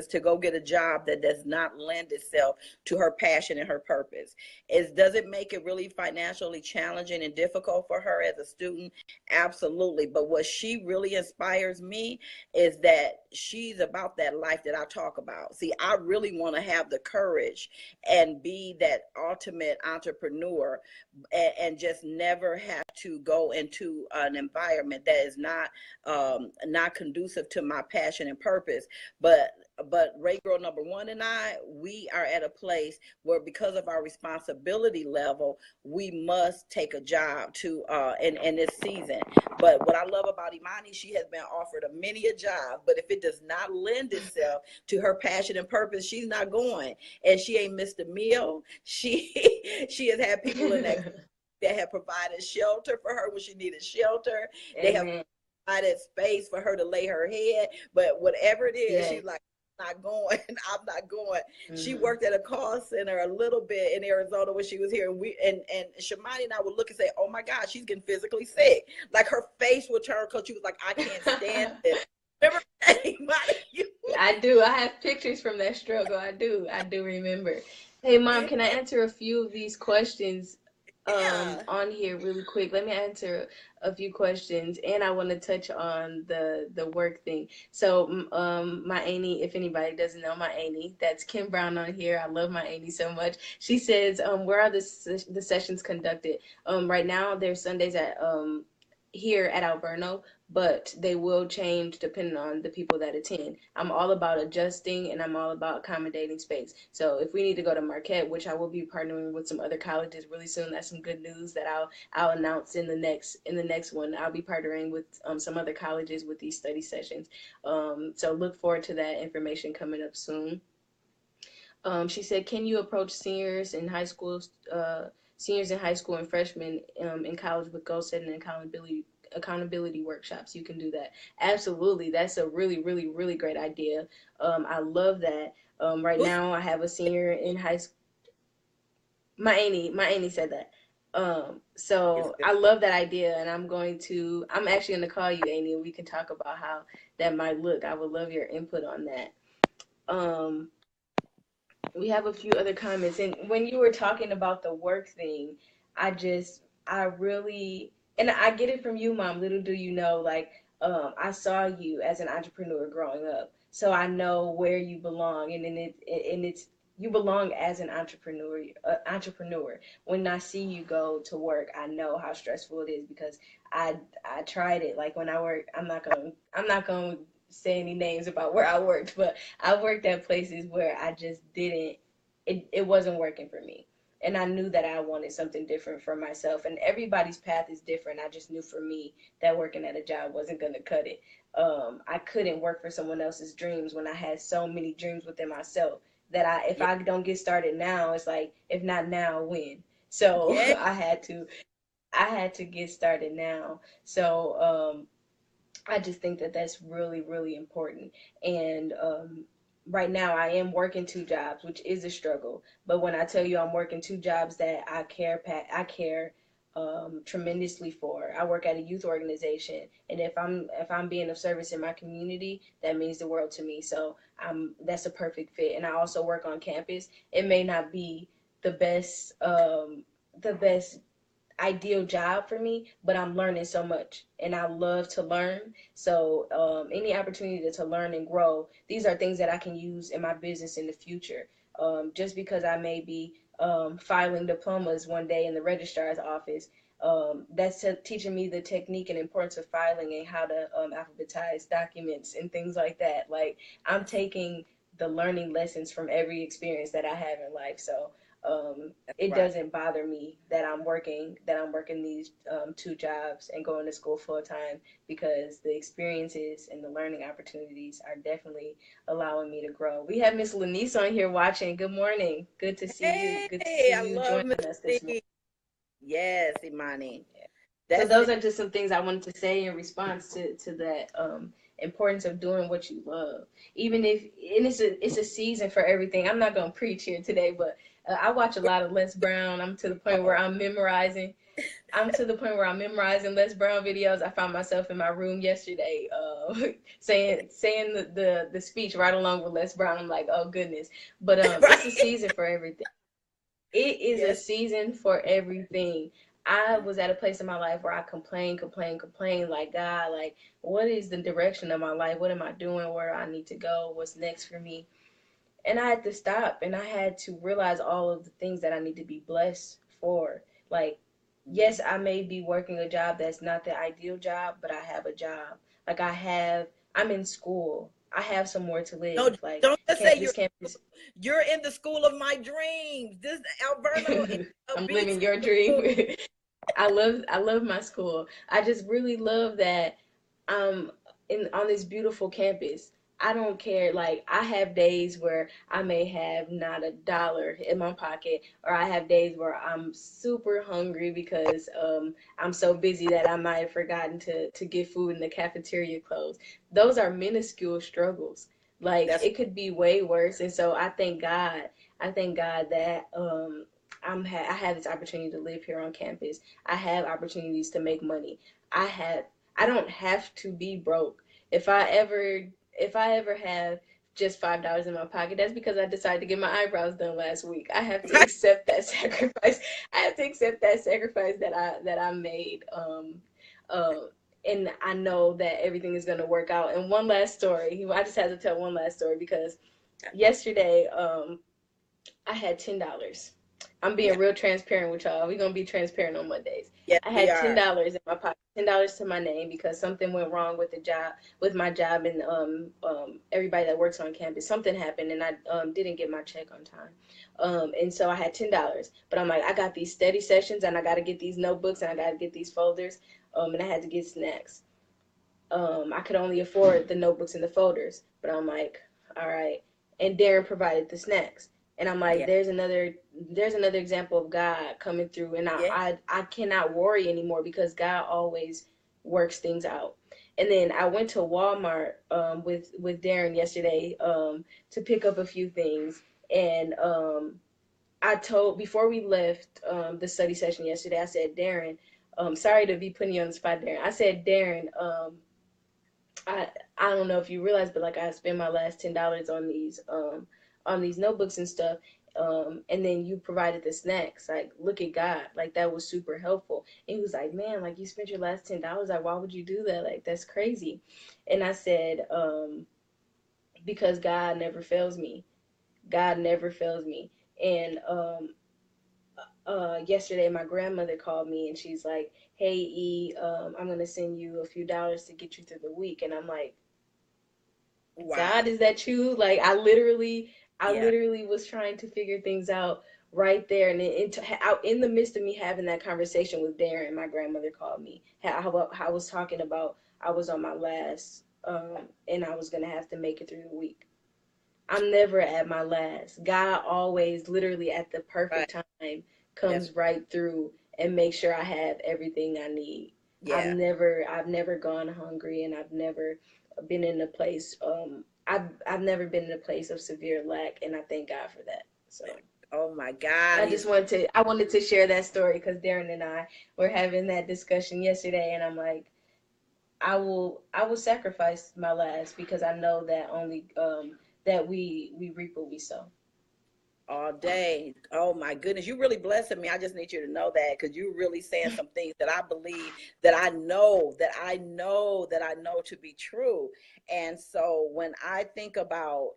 A: to go get a job that does not lend itself to her passion and her purpose. Does it make it really financially challenging and difficult for her as a student? Absolutely. But what she really inspires me is that she's about that life that I talk about. See, I really want to have the courage and be that ultimate entrepreneur, and just never have to go into an environment that is not conducive to my passion and purpose. But Ray Girl number one and I, we are at a place where, because of our responsibility level, we must take a job to in this season. But what I love about Imani, she has been offered many a job, but if it does not lend itself to her passion and purpose, she's not going. And she ain't missed a meal. She has had people in that have provided shelter for her when she needed shelter. They have provided space for her to lay her head. But whatever it is, she's like, not going. I'm not going. She
B: Mm-hmm.
A: worked at a call center a little bit in Arizona when she was here. And Shamani and I would look and say, "Oh my God, she's getting physically sick." Like her face would turn because she was like, "I can't stand this." Remember that, Imani?
B: I do. I have pictures from that struggle. I do. I do remember. Hey, Mom,
A: Yeah,
B: can I answer a few of these questions
A: yeah.
B: on here really quick? Let me answer a few questions, and I want to touch on the work thing. So, my auntie, if anybody doesn't know my auntie, that's Kim Brown on here. I love my auntie so much. She says, where are the sessions conducted? Right now, they're Sundays at here at Alverno, but they will change depending on the people that attend. I'm all about adjusting and I'm all about accommodating space. So if we need to go to Marquette, which I will be partnering with some other colleges really soon, that's some good news that I'll announce in the next one. I'll be partnering with some other colleges with these study sessions. So look forward to that information coming up soon. She said, "Can you approach seniors in high school and freshmen in college with goal setting and accountability workshops? You can do that. Absolutely, that's a really, really, really great idea. I love that. Right
A: Who's
B: now, I have a senior in high school. My auntie said that.
A: is
B: So
A: good.
B: I love that idea, and I'm actually gonna call you, Amy, and we can talk about how that might look. I would love your input on that. Um, we have a few other comments, and when you were talking about the work thing, I really, and I get it from you, Mom. Little do you know, like, I saw you as an entrepreneur growing up, so I know where you belong, and it's you belong as an entrepreneur. When I see you go to work, I know how stressful it is because I tried it. Like when I work, I'm not gonna say any names about where I worked, but I worked at places where I just didn't, it wasn't working for me. And I knew that I wanted something different for myself. And everybody's path is different. I just knew for me that working at a job wasn't going to cut it. I couldn't work for someone else's dreams when I had so many dreams within myself that if
A: Yeah,
B: I don't get started now, it's like, if not now, when? So
A: yeah.
B: I had to get started now. So I just think that that's really, really important. And right now, I am working two jobs, which is a struggle. But when I tell you I'm working two jobs that I care tremendously for. I work at a youth organization, and if I'm being of service in my community, that means the world to me. So that's a perfect fit. And I also work on campus. It may not be the best ideal job for me, but I'm learning so much and I love to learn. So any opportunity to learn and grow, these are things that I can use in my business in the future. Just because I may be filing diplomas one day in the registrar's office, that's teaching me the technique and importance of filing and how to alphabetize documents and things like that. Like I'm taking the learning lessons from every experience that I have in life. So it
A: Right.
B: doesn't bother me that I'm working these two jobs and going to school full time because the experiences and the learning opportunities are definitely allowing me to grow. We have Miss Lanice on here watching. Good morning. Good to see you. Good to
A: Hey,
B: see
A: I
B: you
A: love
B: joining
A: Miss
B: us this morning.
A: C. Yes, Imani.
B: So
A: That's
B: those
A: it.
B: are just some things I wanted to say in response to that importance of doing what you love. Even if and it's a season for everything. I'm not gonna preach here today, but I watch a lot of Les Brown. I'm to the point where I'm memorizing Les Brown videos. I found myself in my room yesterday, saying the speech right along with Les Brown. I'm like, oh goodness. But it's a
A: Right.
B: season for everything. It is a
A: Yes.
B: season for everything. I was at a place in my life where I complained, like, God, like, what is the direction of my life? What am I doing? Where do I need to go? What's next for me? And I had to stop and I had to realize all of the things that I need to be blessed for. Like, yes, I may be working a job that's not the ideal job, but I have a job. Like, I'm in school. I have somewhere to
A: No,
B: live. Like,
A: don't just say
B: can't this campus.
A: you're in the school of my dreams. This Alberno is a
B: I'm living
A: beautiful
B: your
A: school.
B: dream. I love my school. I just really love that I'm in on this beautiful campus. I don't care. Like I have days where I may have not a dollar in my pocket, or I have days where I'm super hungry because I'm so busy that I might have forgotten to get food in the cafeteria closed. Those are minuscule struggles. Like
A: That's
B: it could be way worse. And so I thank God that I have this opportunity to live here on campus. I have opportunities to make money. I have I don't have to be broke. If I ever have just $5 in my pocket, that's because I decided to get my eyebrows done last week. I have to accept that sacrifice. I have to accept that sacrifice that I made. Um, and I know that everything is gonna work out. And one last story. I just had to tell one last story because yesterday, I had $10. I'm being
A: yeah.
B: real transparent with y'all. We're gonna be transparent on Mondays.
A: Yes,
B: I
A: we
B: had ten
A: are.
B: dollars in my pocket, $10 to my name because something went wrong with the job, with my job, and everybody that works on campus. Something happened, and I didn't get my check on time. And so I had $10, but I'm like, I got these study sessions, and I got to get these notebooks, and I got to get these folders, and I had to get snacks. I could only afford the notebooks and the folders, but I'm like, all right. And Darren provided the snacks, and I'm like,
A: Yeah.
B: there's another example of God coming through, and
A: Yeah.
B: I cannot worry anymore because God always works things out. And then I went to Walmart with Darren yesterday to pick up a few things, and I told before we left the study session yesterday, I said, Darren, sorry to be putting you on the spot, Darren. I said, Darren, I I don't know if you realize, but like I spent my last $10 on these notebooks and stuff. And then you provided the snacks. Like, look at God. Like that was super helpful. And he was like, man, like you spent your last $10. Like, why would you do that? Like that's crazy. And I said, because God never fails me. God never fails me. And yesterday my grandmother called me and she's like, hey E, I'm gonna send you a few dollars to get you through the week. And I'm like, God,
A: Wow.
B: is that you? Like I
A: Yeah.
B: literally was trying to figure things out right there, and out in the midst of me having that conversation with Darren, my grandmother called me. I was talking about I was on my last, and I was gonna have to make it through the week. I'm never at my last. God always, literally at the
A: Right.
B: perfect time,
A: That's
B: comes right through and makes sure I have everything I need.
A: yeah.
B: I've never gone hungry, and I've never been in a place. I've never been in a place of severe lack, and I thank God for that. So
A: Oh my God. He's
B: I wanted to share that story because Darren and I were having that discussion yesterday, and I'm like, I will sacrifice my last because I know that only that we reap what we sow.
A: all day. Oh my goodness, you really blessing me. I just need you to know that because you're really saying some things that I believe, that I know to be true. And so when I think about,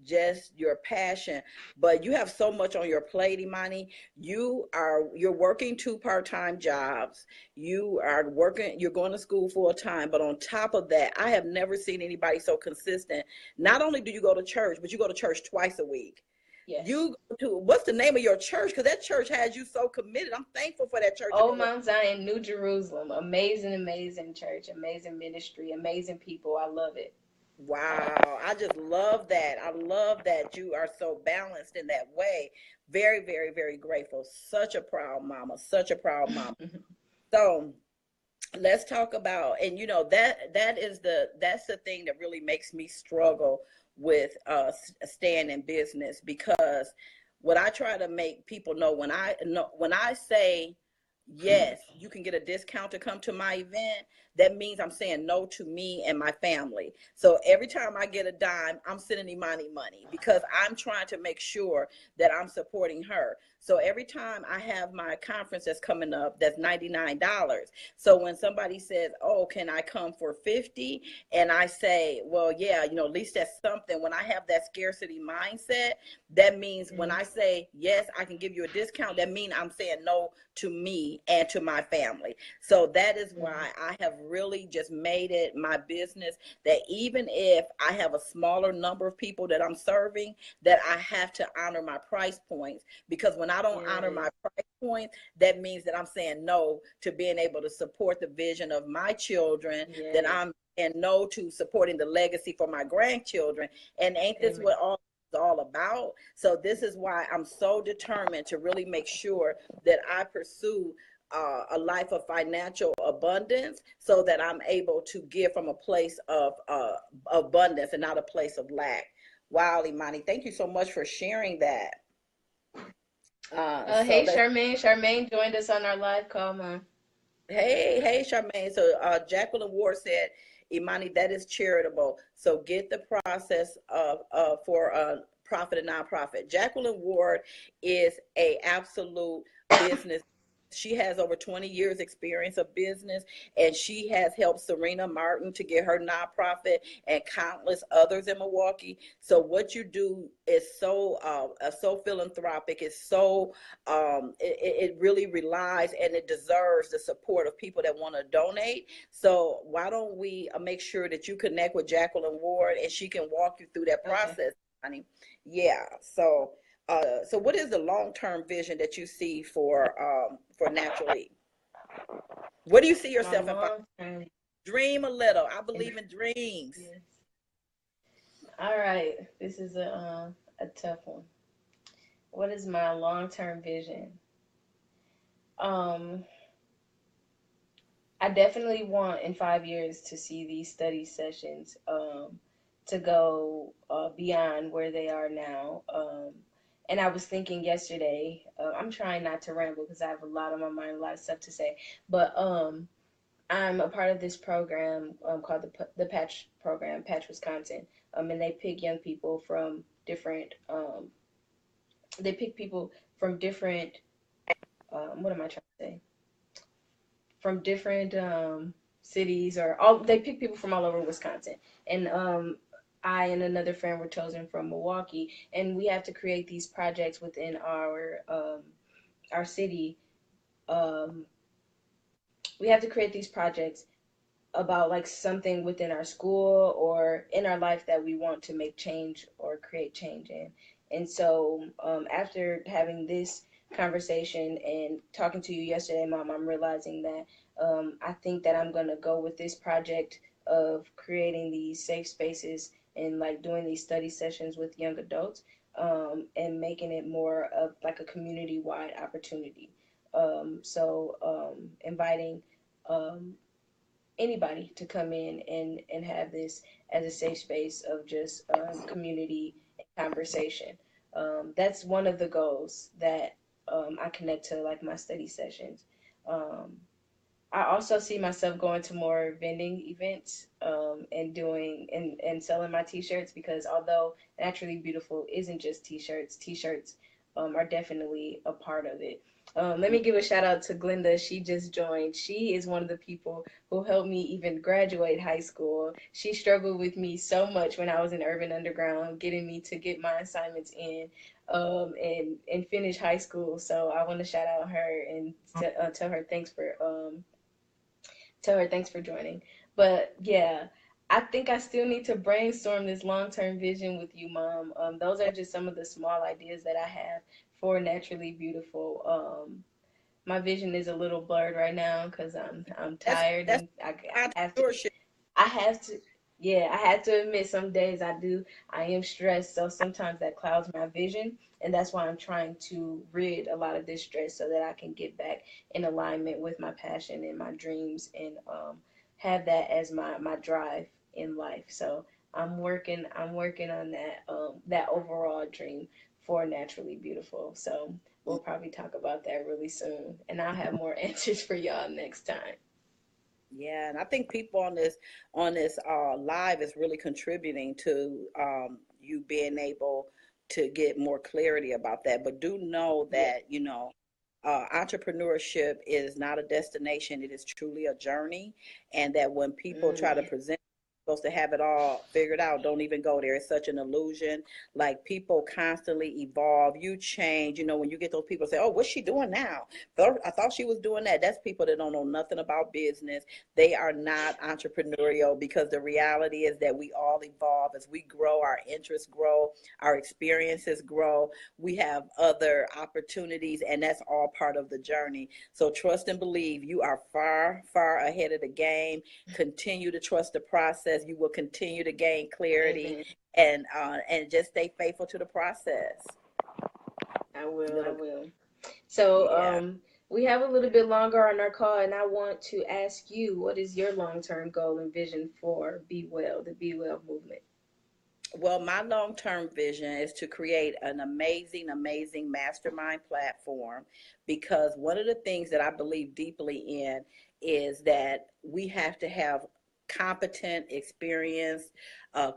A: just your passion, but you have so much on your plate, Imani. You're working two part-time jobs. You're going to school full time, but on top of that, I have never seen anybody so consistent. Not only do you go to church, but you go to church twice a week.
B: Yes.
A: You go to, what's the name of your church? Because that church has you so committed. I'm thankful for that church you've
B: Old
A: been with.
B: Mount Zion, New Jerusalem. Amazing, amazing church, amazing ministry, amazing people. I love it.
A: Wow, I just love that. I love that you are so balanced in that way. Very, very, very grateful. Such a proud mama. Such a proud mama. So let's talk about, and that's the thing that really makes me struggle with staying in business, because what I try to make people know, when I say yes, you can get a discount to come to my event, that means I'm saying no to me and my family. So every time I get a dime, I'm sending Imani money because I'm trying to make sure that I'm supporting her. So every time I have my conference that's coming up, that's $99. So when somebody says, oh, can I come for 50? And I say, well, yeah, at least that's something. When I have that scarcity mindset, that means when I say, yes, I can give you a discount, that means I'm saying no to me and to my family. So that is why I have really just made it my business that even if I have a smaller number of people that I'm serving, that I have to honor my price points, because when I don't honor my price points, that means that I'm saying no to being able to support the vision of my children, that I'm and no to supporting the legacy for my grandchildren. And ain't this what all about? So this is why I'm so determined to really make sure that I pursue a life of financial abundance, so that I'm able to give from a place of abundance and not a place of lack. Wow, Imani, thank you so much for sharing that. So
B: Hey,
A: let's
B: Charmaine. Charmaine joined us on our live call, Mom.
A: Hey, Charmaine. So Jacqueline Ward said, Imani, that is charitable. So get the process of for profit and nonprofit. Jacqueline Ward is a absolute business. She has over 20 years experience of business, and she has helped Serena Martin to get her nonprofit and countless others in Milwaukee. So what you do is so philanthropic. It's so it really relies and it deserves the support of people that want to donate. So why don't we make sure that you connect with Jacqueline Ward and she can walk you through that
B: Okay.
A: process, honey? Yeah. So what is the long-term vision that you see for Naturally? Where do you see
B: My
A: yourself in five?
B: long term.
A: Dream a little. I
B: And
A: believe in dreams.
B: yes. All right. This is a tough one. What is my long term vision? Um, I definitely want in 5 years to see these study sessions to go beyond where they are now. And I was thinking yesterday, I'm trying not to ramble because I have a lot on my mind, a lot of stuff to say, but I'm a part of this program called the Patch program, Patch Wisconsin, and they pick young people from different. They pick people from different. What am I trying to say? From different cities or all. They pick people from all over Wisconsin, and I and another friend were chosen from Milwaukee, and we have to create these projects within our city. Um, we have to create these projects about like something within our school or in our life that we want to make change or create change in. And so after having this conversation and talking to you yesterday, Mom, I'm realizing that I think that I'm going to go with this project of creating these safe spaces and like doing these study sessions with young adults and making it more of like a community wide opportunity. Inviting um, anybody to come in and have this as a safe space of just community and conversation. That's one of the goals that I connect to like my study sessions. Um, I also see myself going to more vending events and doing and selling my t-shirts because although Naturally Beautiful isn't just t-shirts, t-shirts are definitely a part of it. Let me give a shout out to Glenda. She just joined. She is one of the people who helped me even graduate high school. She struggled with me so much when I was in Urban Underground, getting me to get my assignments in and finish high school. So I want to shout out her and tell her thanks for joining. But yeah, I think I still need to brainstorm this long term vision with you, Mom. Those are just some of the small ideas that I have for Naturally Beautiful. My vision is a little blurred right now because I'm tired
A: That's
B: and I have to
A: entrepreneurship.
B: I have to, yeah, I had to admit some days I am stressed. So sometimes that clouds my vision. And that's why I'm trying to rid a lot of this stress so that I can get back in alignment with my passion and my dreams and have that as my drive in life. So I'm working on that overall dream for Naturally Beautiful. So we'll probably talk about that really soon. And I'll have more answers for y'all next time.
A: Yeah, and I think people on this live is really contributing to you being able to get more clarity about that. But do know
B: Yeah.
A: that entrepreneurship is not a destination; it is truly a journey, and that when people try to
B: Mm,
A: present supposed to have it all figured out, don't even go there. It's such an illusion. Like people constantly evolve, you change. When you get those people say, oh, what's she doing now? I thought she was doing that. That's people that don't know nothing about business. They are not entrepreneurial, because the reality is that we all evolve as we grow, our interests grow, our experiences grow, we have other opportunities, and that's all part of the journey. So trust and believe you are far, far ahead of the game. Continue to trust the process. You will continue to gain clarity,
B: amen.
A: and just stay faithful to the process.
B: I will. I
A: Little
B: will. So,
A: Yeah.
B: We have a little bit longer on our call, and I want to ask you, what is your long-term goal and vision for Be Well, the Be Well movement?
A: Well, my long term vision is to create an amazing, amazing mastermind platform, because one of the things that I believe deeply in is that we have to have competent, experienced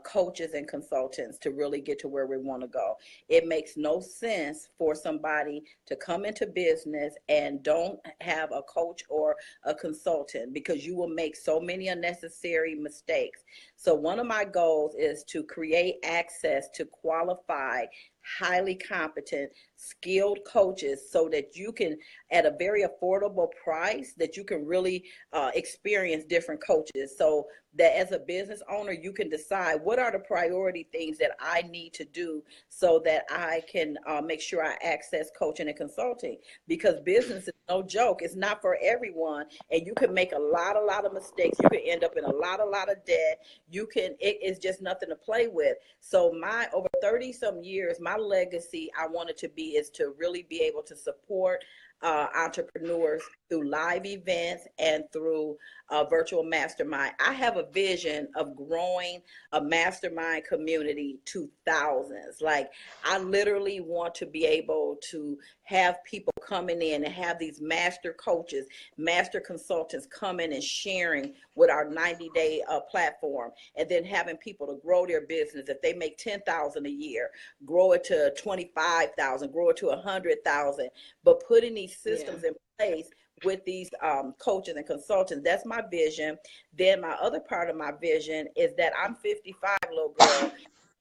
A: coaches and consultants to really get to where we want to go. It makes no sense for somebody to come into business and don't have a coach or a consultant, because you will make so many unnecessary mistakes. So one of my goals is to create access to qualified, highly competent, skilled coaches, so that you can, at a very affordable price, that you can really experience different coaches, so that as a business owner you can decide what are the priority things that I need to do, so that I can make sure I access coaching and consulting, because business is no joke. It's not for everyone, and you can make a lot of mistakes. You can end up in a lot of debt. You can, it is just nothing to play with. So my over 30 some years, my legacy I wanted to be is to really be able to support entrepreneurs through live events and through virtual mastermind. I have a vision of growing a mastermind community to thousands. Like, I literally want to be able to have people coming in and have these master coaches, master consultants coming and sharing with our 90-day platform, and then having people to grow their business. If they make 10,000 a year, grow it to 25,000, grow it to 100,000. But putting these systems in place with these coaches and consultants, that's my vision. Then my other part of my vision is that I'm 55, little girl,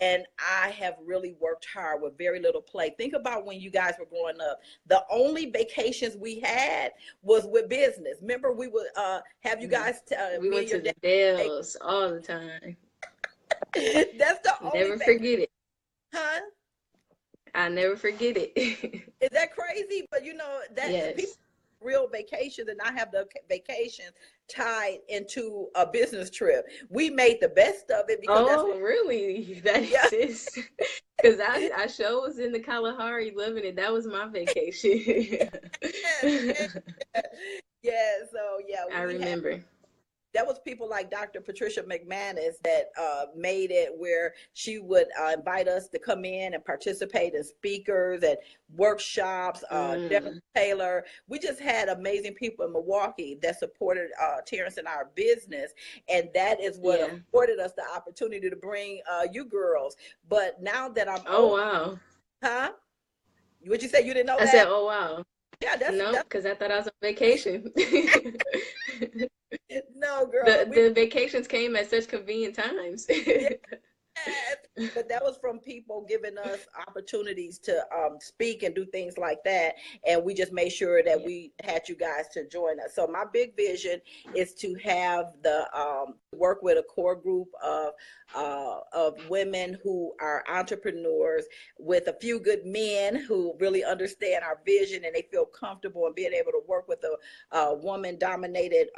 A: and I have really worked hard with very little play. Think about when you guys were growing up. The only vacations we had was with business. Remember, we would have you guys,
B: We
A: me
B: went
A: and your
B: to the
A: dad.
B: Dells all the time.
A: That's the only
B: Never
A: vacation,
B: forget it.
A: huh?
B: I never forget it.
A: Is that crazy? But that people
B: Yes.
A: real vacations, and I have the vacations tied into a business trip. We made the best of it because that's what.
B: Oh, really? That
A: Yeah.
B: exists? Because I sure was in the Kalahari loving it. That was my vacation.
A: Yes, yes, yeah. So yeah,
B: I
A: we had.
B: remember.
A: That was people like Dr. Patricia McManus that made it, where she would invite us to come in and participate in speakers and workshops. Deborah
B: Mm,
A: Taylor. We just had amazing people in Milwaukee that supported Terrence and our business, and that is what
B: yeah.
A: afforded us the opportunity to bring you girls. But now that I'm
B: Oh,
A: old,
B: wow.
A: huh? What you say? You didn't know
B: I said,
A: that?
B: oh, wow.
A: Yeah, that's
B: No,
A: that's
B: because I thought I was on vacation.
A: no, girl.
B: the
A: We
B: the vacations came at such convenient times.
A: Yes, but that was from people giving us opportunities to speak and do things like that, and we just made sure that
B: Yeah.
A: we had you guys to join us. So my big vision is to have the work with a core group of women who are entrepreneurs, with a few good men who really understand our vision, and they feel comfortable in being able to work with a woman dominated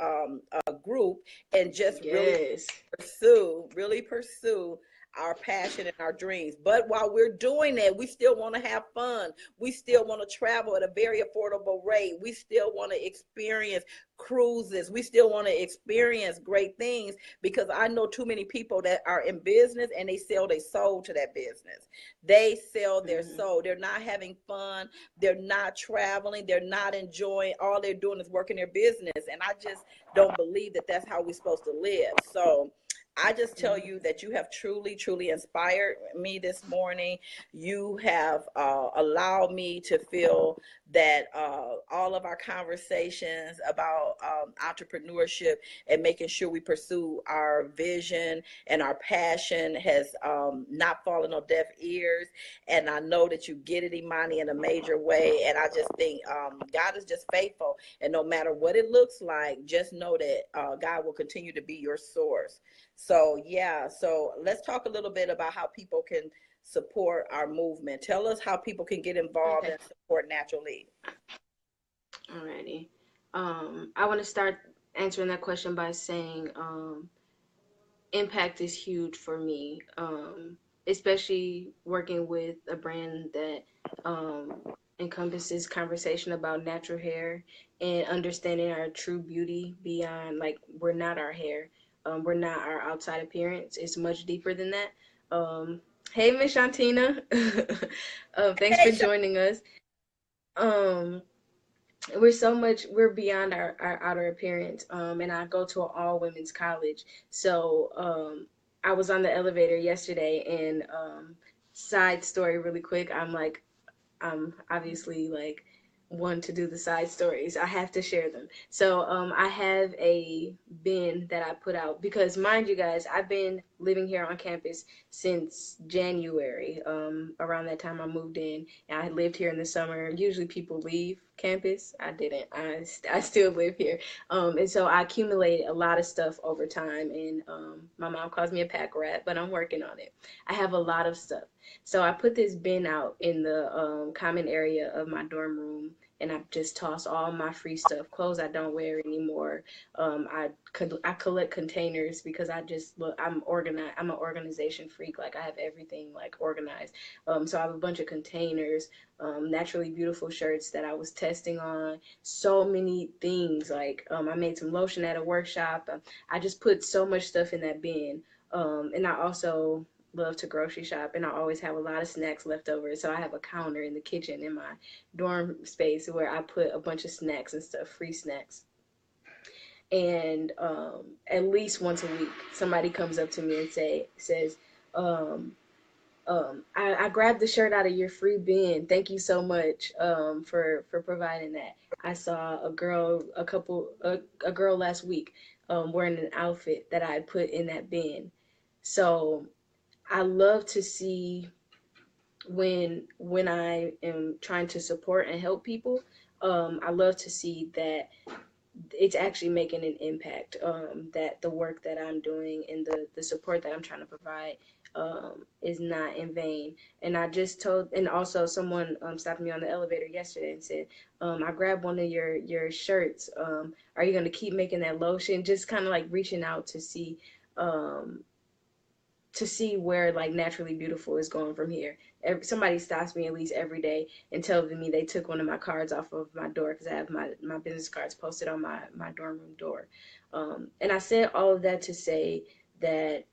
A: group, and just
B: Yes.
A: really pursue our passion and our dreams. But while we're doing that, we still want to have fun. We still want to travel at a very affordable rate. We still want to experience cruises. We still want to experience great things, because I know too many people that are in business and they sell their soul to that business. They sell their
B: Mm-hmm.
A: soul. They're not having fun. They're not traveling. They're not enjoying. All they're doing is working their business. And I just don't believe that that's how we're supposed to live. So I just tell
B: Mm-hmm.
A: you that you have truly, truly inspired me this morning. You have allowed me to feel that all of our conversations about entrepreneurship and making sure we pursue our vision and our passion has not fallen on deaf ears. And I know that you get it, Imani, in a major way. And I just think God is just faithful. And no matter what it looks like, just know that God will continue to be your source. So, yeah, so let's talk a little bit about how people can support our movement. Tell us how people can get involved
B: Okay.
A: and support Natural Lead.
B: Alrighty. I want to start answering that question by saying impact is huge for me, especially working with a brand that encompasses conversation about natural hair and understanding our true beauty beyond, like, we're not our hair, we're not our outside appearance. It's much deeper than that. Hey, Miss Shantina, thanks
A: Hey,
B: for joining us. Um, we're beyond our outer appearance. And I go to an all women's college, so I was on the elevator yesterday, and side story really quick, I'm obviously like one to do the side stories. I have to share them. So I have a bin that I put out because, mind you guys, I've been living here on campus since January. Around that time I moved in, and I lived here in the summer. Usually people leave campus. I didn't. I still live here. And so I accumulated a lot of stuff over time, and my mom calls me a pack rat, but I'm working on it. I have a lot of stuff. So I put this bin out in the common area of my dorm room, and I just toss all my free stuff, clothes I don't wear anymore. I collect containers because I just look. I'm organized. I'm an organization freak. Like, I have everything like organized. So I have a bunch of containers, naturally beautiful shirts that I was testing on. So many things. Like, I made some lotion at a workshop. I just put so much stuff in that bin. And I also love to grocery shop, and I always have a lot of snacks left over. So I have a counter in the kitchen in my dorm space where I put a bunch of snacks and stuff, free snacks. And at least once a week, somebody comes up to me and says, um, I grabbed the shirt out of your free bin. Thank you so much for providing that. I saw a girl last week wearing an outfit that I had put in that bin. So I love to see when I am trying to support and help people. I love to see that it's actually making an impact. That the work that I'm doing and the support that I'm trying to provide is not in vain. And I just told, and also someone stopped me on the elevator yesterday and said, I grabbed one of your shirts. Are you going to keep making that lotion? Just kind of like reaching out um, to see where like naturally beautiful is going from here. Somebody stops me at least every day and tells me they took one of my cards off of my door because I have my business cards posted on my dorm room door. And I said all of that to say that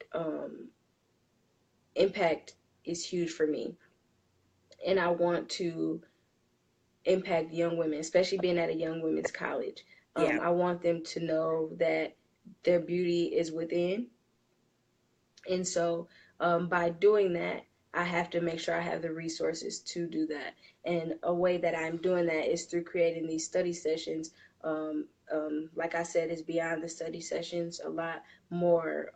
B: impact is huge for me, and I want to impact young women, especially being at a young women's college.
A: yeah.
B: I want them to know that their beauty is within. And so by doing that, I have to make sure I have the resources to do that. And a way that I'm doing that is through creating these study sessions. Like I said, is beyond the study sessions. A lot more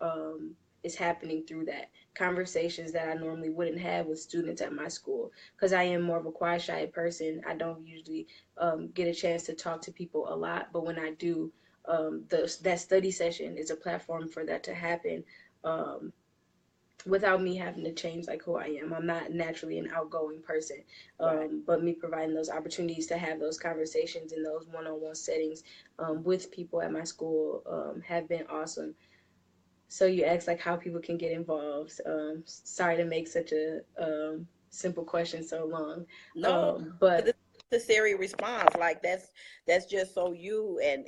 B: is happening through that. Conversations that I normally wouldn't have with students at my school, because I am more of a quiet, shy person. I don't usually get a chance to talk to people a lot, but when I do, that study session is a platform for that to happen. Um, Without me having to change like who I am. I'm not naturally an outgoing person,
A: Right.
B: but me providing those opportunities to have those conversations in those one-on-one settings with people at my school have been awesome. So you asked like how people can get involved. Sorry to make such a simple question so long,
A: No, because
B: but
A: it's a necessary response. Like that's just so you and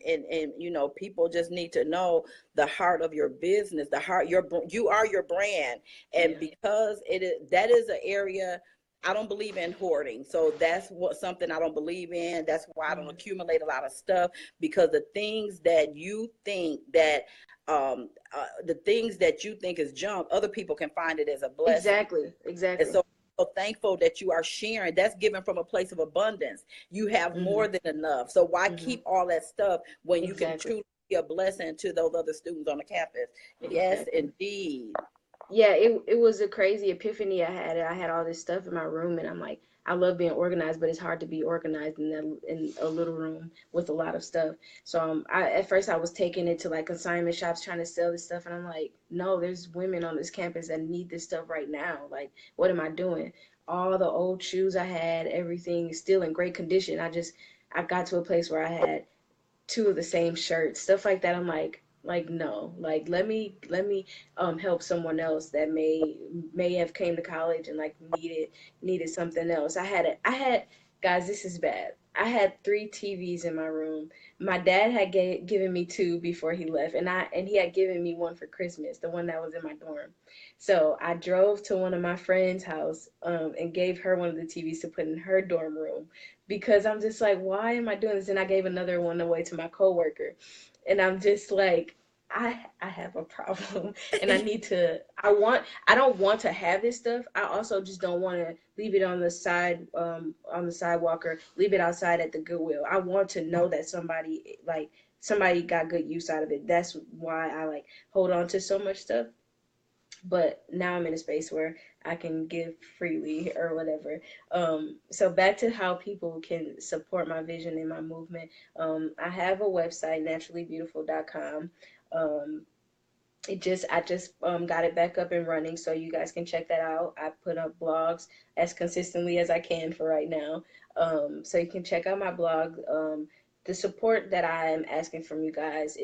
A: people just need to know the heart of your business, the heart you are your brand, and
B: yeah,
A: because it is that is an area. I don't believe in hoarding, so that's what something I don't believe in. That's why I don't
B: mm,
A: accumulate a lot of stuff because the things that you think is junk, other people can find it as a blessing.
B: exactly,
A: And
B: exactly.
A: so thankful that you are sharing. That's given from a place of abundance. You have
B: Hmm.
A: more than enough. So why
B: Hmm.
A: keep all that stuff when you can
B: Exactly,
A: truly be a blessing to those other students on the campus? Yes,
B: exactly.
A: indeed.
B: Yeah, it was a crazy epiphany I had. I had all this stuff in my room, and I'm like, I love being organized, but it's hard to be organized in a little room with a lot of stuff. So I at first I was taking it to like consignment shops trying to sell this stuff, and I'm like, no, there's women on this campus that need this stuff right now. Like, what am I doing? All the old shoes I had, everything is still in great condition. I got to a place where I had two of the same shirts, stuff like that. I'm like no, like let me help someone else that may have came to college and like needed something else. I had Guys, this is bad. I had 3 TVs in my room. My dad had given me 2 before he left, and he had given me one for Christmas, the one that was in my dorm. So I drove to one of my friend's house, and gave her one of the TVs to put in her dorm room, because I'm just like, why am I doing this? And I gave another one away to my coworker, and I'm just like, I have a problem, and I don't want to have this stuff. I also just don't want to leave it on the sidewalk, or leave it outside at the Goodwill. I want to know that somebody got good use out of it. That's why I like hold on to so much stuff. But now I'm in a space where I can give freely or whatever. So back to how people can support my vision and my movement. I have a website, naturallybeautiful.com. Um, I just got it back up and running, so you guys can check that out. I put up blogs as consistently as I can for right now. So you can check out my blog. The support that I am asking from you guys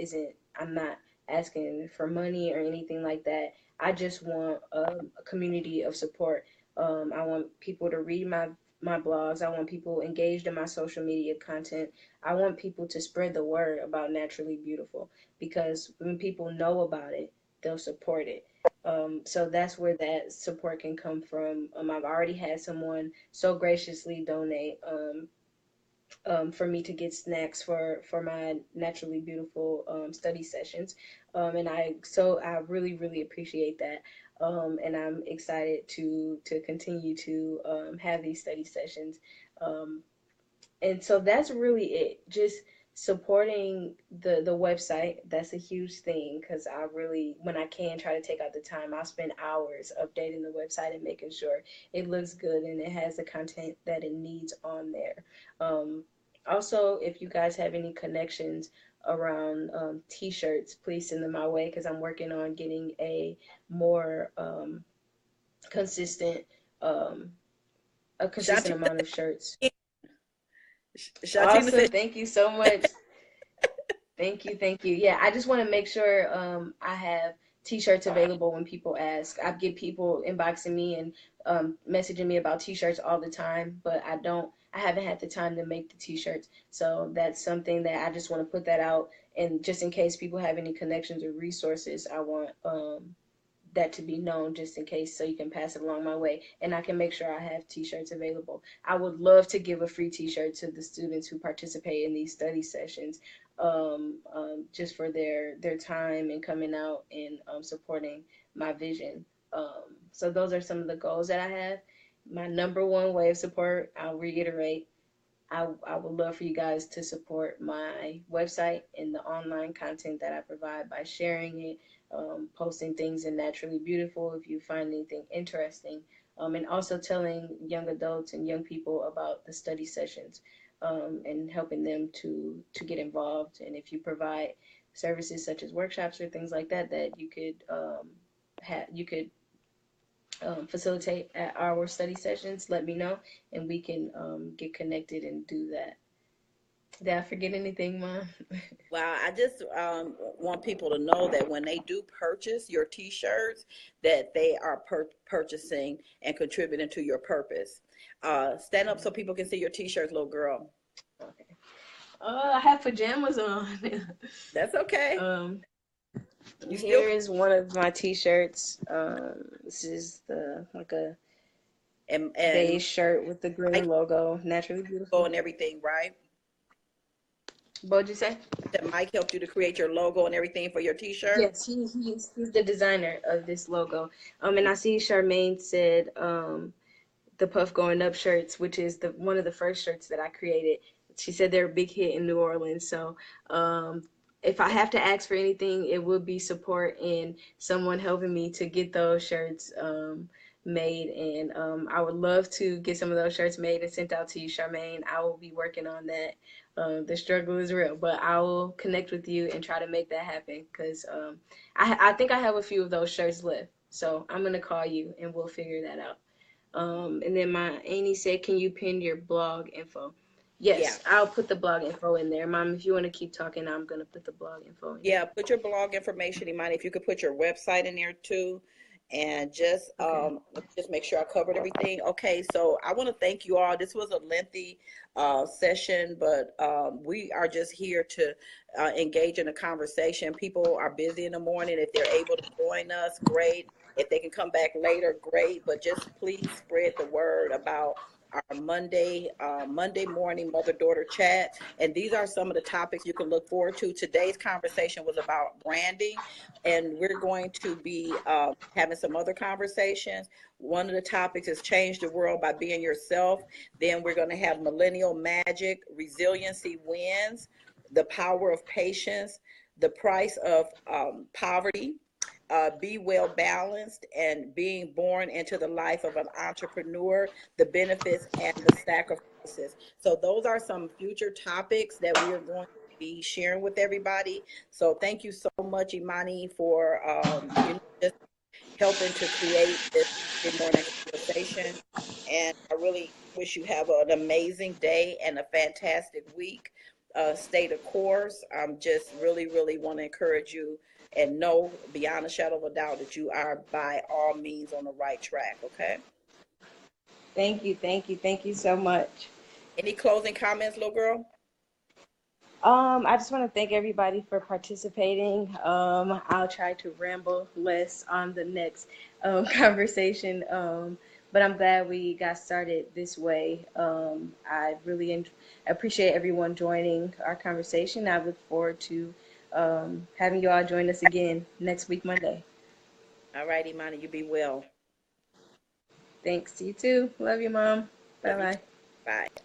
B: I'm not asking for money or anything like that. I just want a community of support. I want people to read my blogs. I want people engaged in my social media content. I want people to spread the word about Naturally Beautiful, because when people know about it, they'll support it. So that's where that support can come from. I've already had someone so graciously donate for me to get snacks for my Naturally Beautiful study sessions, and I really really appreciate that. And I'm excited to continue to have these study sessions. Um, and so that's really it. Just supporting the website. That's a huge thing, because I really, when I can try to take out the time, I'll spend hours updating the website and making sure it looks good and it has the content that it needs on there. um, Also, if you guys have any connections around t-shirts, please send them my way, because I'm working on getting a more consistent um,
A: Shantina,
B: amount of shirts.
A: Shantina
B: Awesome.
A: said,
B: Thank you so much. Thank you. Thank you. Yeah, I just want to make sure I have t-shirts available when people ask. I get people inboxing me and messaging me about t-shirts all the time, but I haven't had the time to make the t-shirts. So that's something that I just want to put that out. And just in case people have any connections or resources, I want that to be known, just in case, so you can pass it along my way, and I can make sure I have t-shirts available. I would love to give a free t-shirt to the students who participate in these study sessions, just for their time and coming out and supporting my vision. So those are some of the goals that I have. My number one way of support, I'll reiterate, I would love for you guys to support my website and the online content that I provide by sharing it, posting things in Naturally Beautiful if you find anything interesting, and also telling young adults and young people about the study sessions, and helping them to get involved. And if you provide services such as workshops or things like that, that you could facilitate at our study sessions, let me know, and we can get connected and do that. Did I forget anything, Mom?
A: well, I just want people to know that when they do purchase your t-shirts, that they are purchasing and contributing to your purpose. Stand up so people can see your t-shirts, little girl.
B: Okay. I have pajamas on.
A: That's okay. You still
B: Here is one of my t-shirts. This is like a
A: and
B: beige shirt with the green
A: Mike
B: logo, Naturally Beautiful.
A: and everything, right?
B: What'd you say?
A: That Mike helped you to create your logo and everything for your t-shirt.
B: Yes, he's the designer of this logo. And I see Charmaine said the Puff Going Up shirts, which is the one of the first shirts that I created. She said they're a big hit in New Orleans. So if I have to ask for anything, it would be support and someone helping me to get those shirts made. And I would love to get some of those shirts made and sent out to you, Charmaine. I will be working on that. The struggle is real, but I will connect with you and try to make that happen, because I think I have a few of those shirts left. So I'm going to call you and we'll figure that out. And then my Annie said, can you pin your blog info?
A: Yeah.
B: Yes, I'll put the blog info in there. Mom, if you want to keep talking, I'm going to put the blog info in.
A: Yeah, put your blog information, Imani. If you could put your website in there too. And just
B: Okay.
A: let me just make sure I covered everything. Okay, so I want to thank you all. This was a lengthy session, but we are just here to engage in a conversation. People are busy in the morning. If they're able to join us, great. If they can come back later, great. But just please spread the word about our Monday morning mother-daughter chat. And these are some of the topics you can look forward to. Today's conversation was about branding, and we're going to be having some other conversations. One of the topics is change the world by being yourself. Then we're going to have millennial magic, resiliency wins, the power of patience, the price of poverty, be well balanced, and being born into the life of an entrepreneur, the benefits and the sacrifices. So those are some future topics that we are going to be sharing with everybody. So thank you so much, Imani, for just helping to create this morning conversation. And I really wish you have an amazing day and a fantastic week. Stay the course. I'm just really want to encourage you and know beyond a shadow of a doubt that you are by all means on the right track. Okay.
B: Thank you, thank you, thank you so much.
A: Any closing comments, little girl?
B: I just want to thank everybody for participating. I'll try to ramble less on the next conversation, but I'm glad we got started this way. I really appreciate everyone joining our conversation. I look forward to having you all join us again next week, Monday.
A: All right, Imani, you be well.
B: Thanks to you too. Love you, Mom. Bye
A: Love you too.
B: bye.
A: Bye.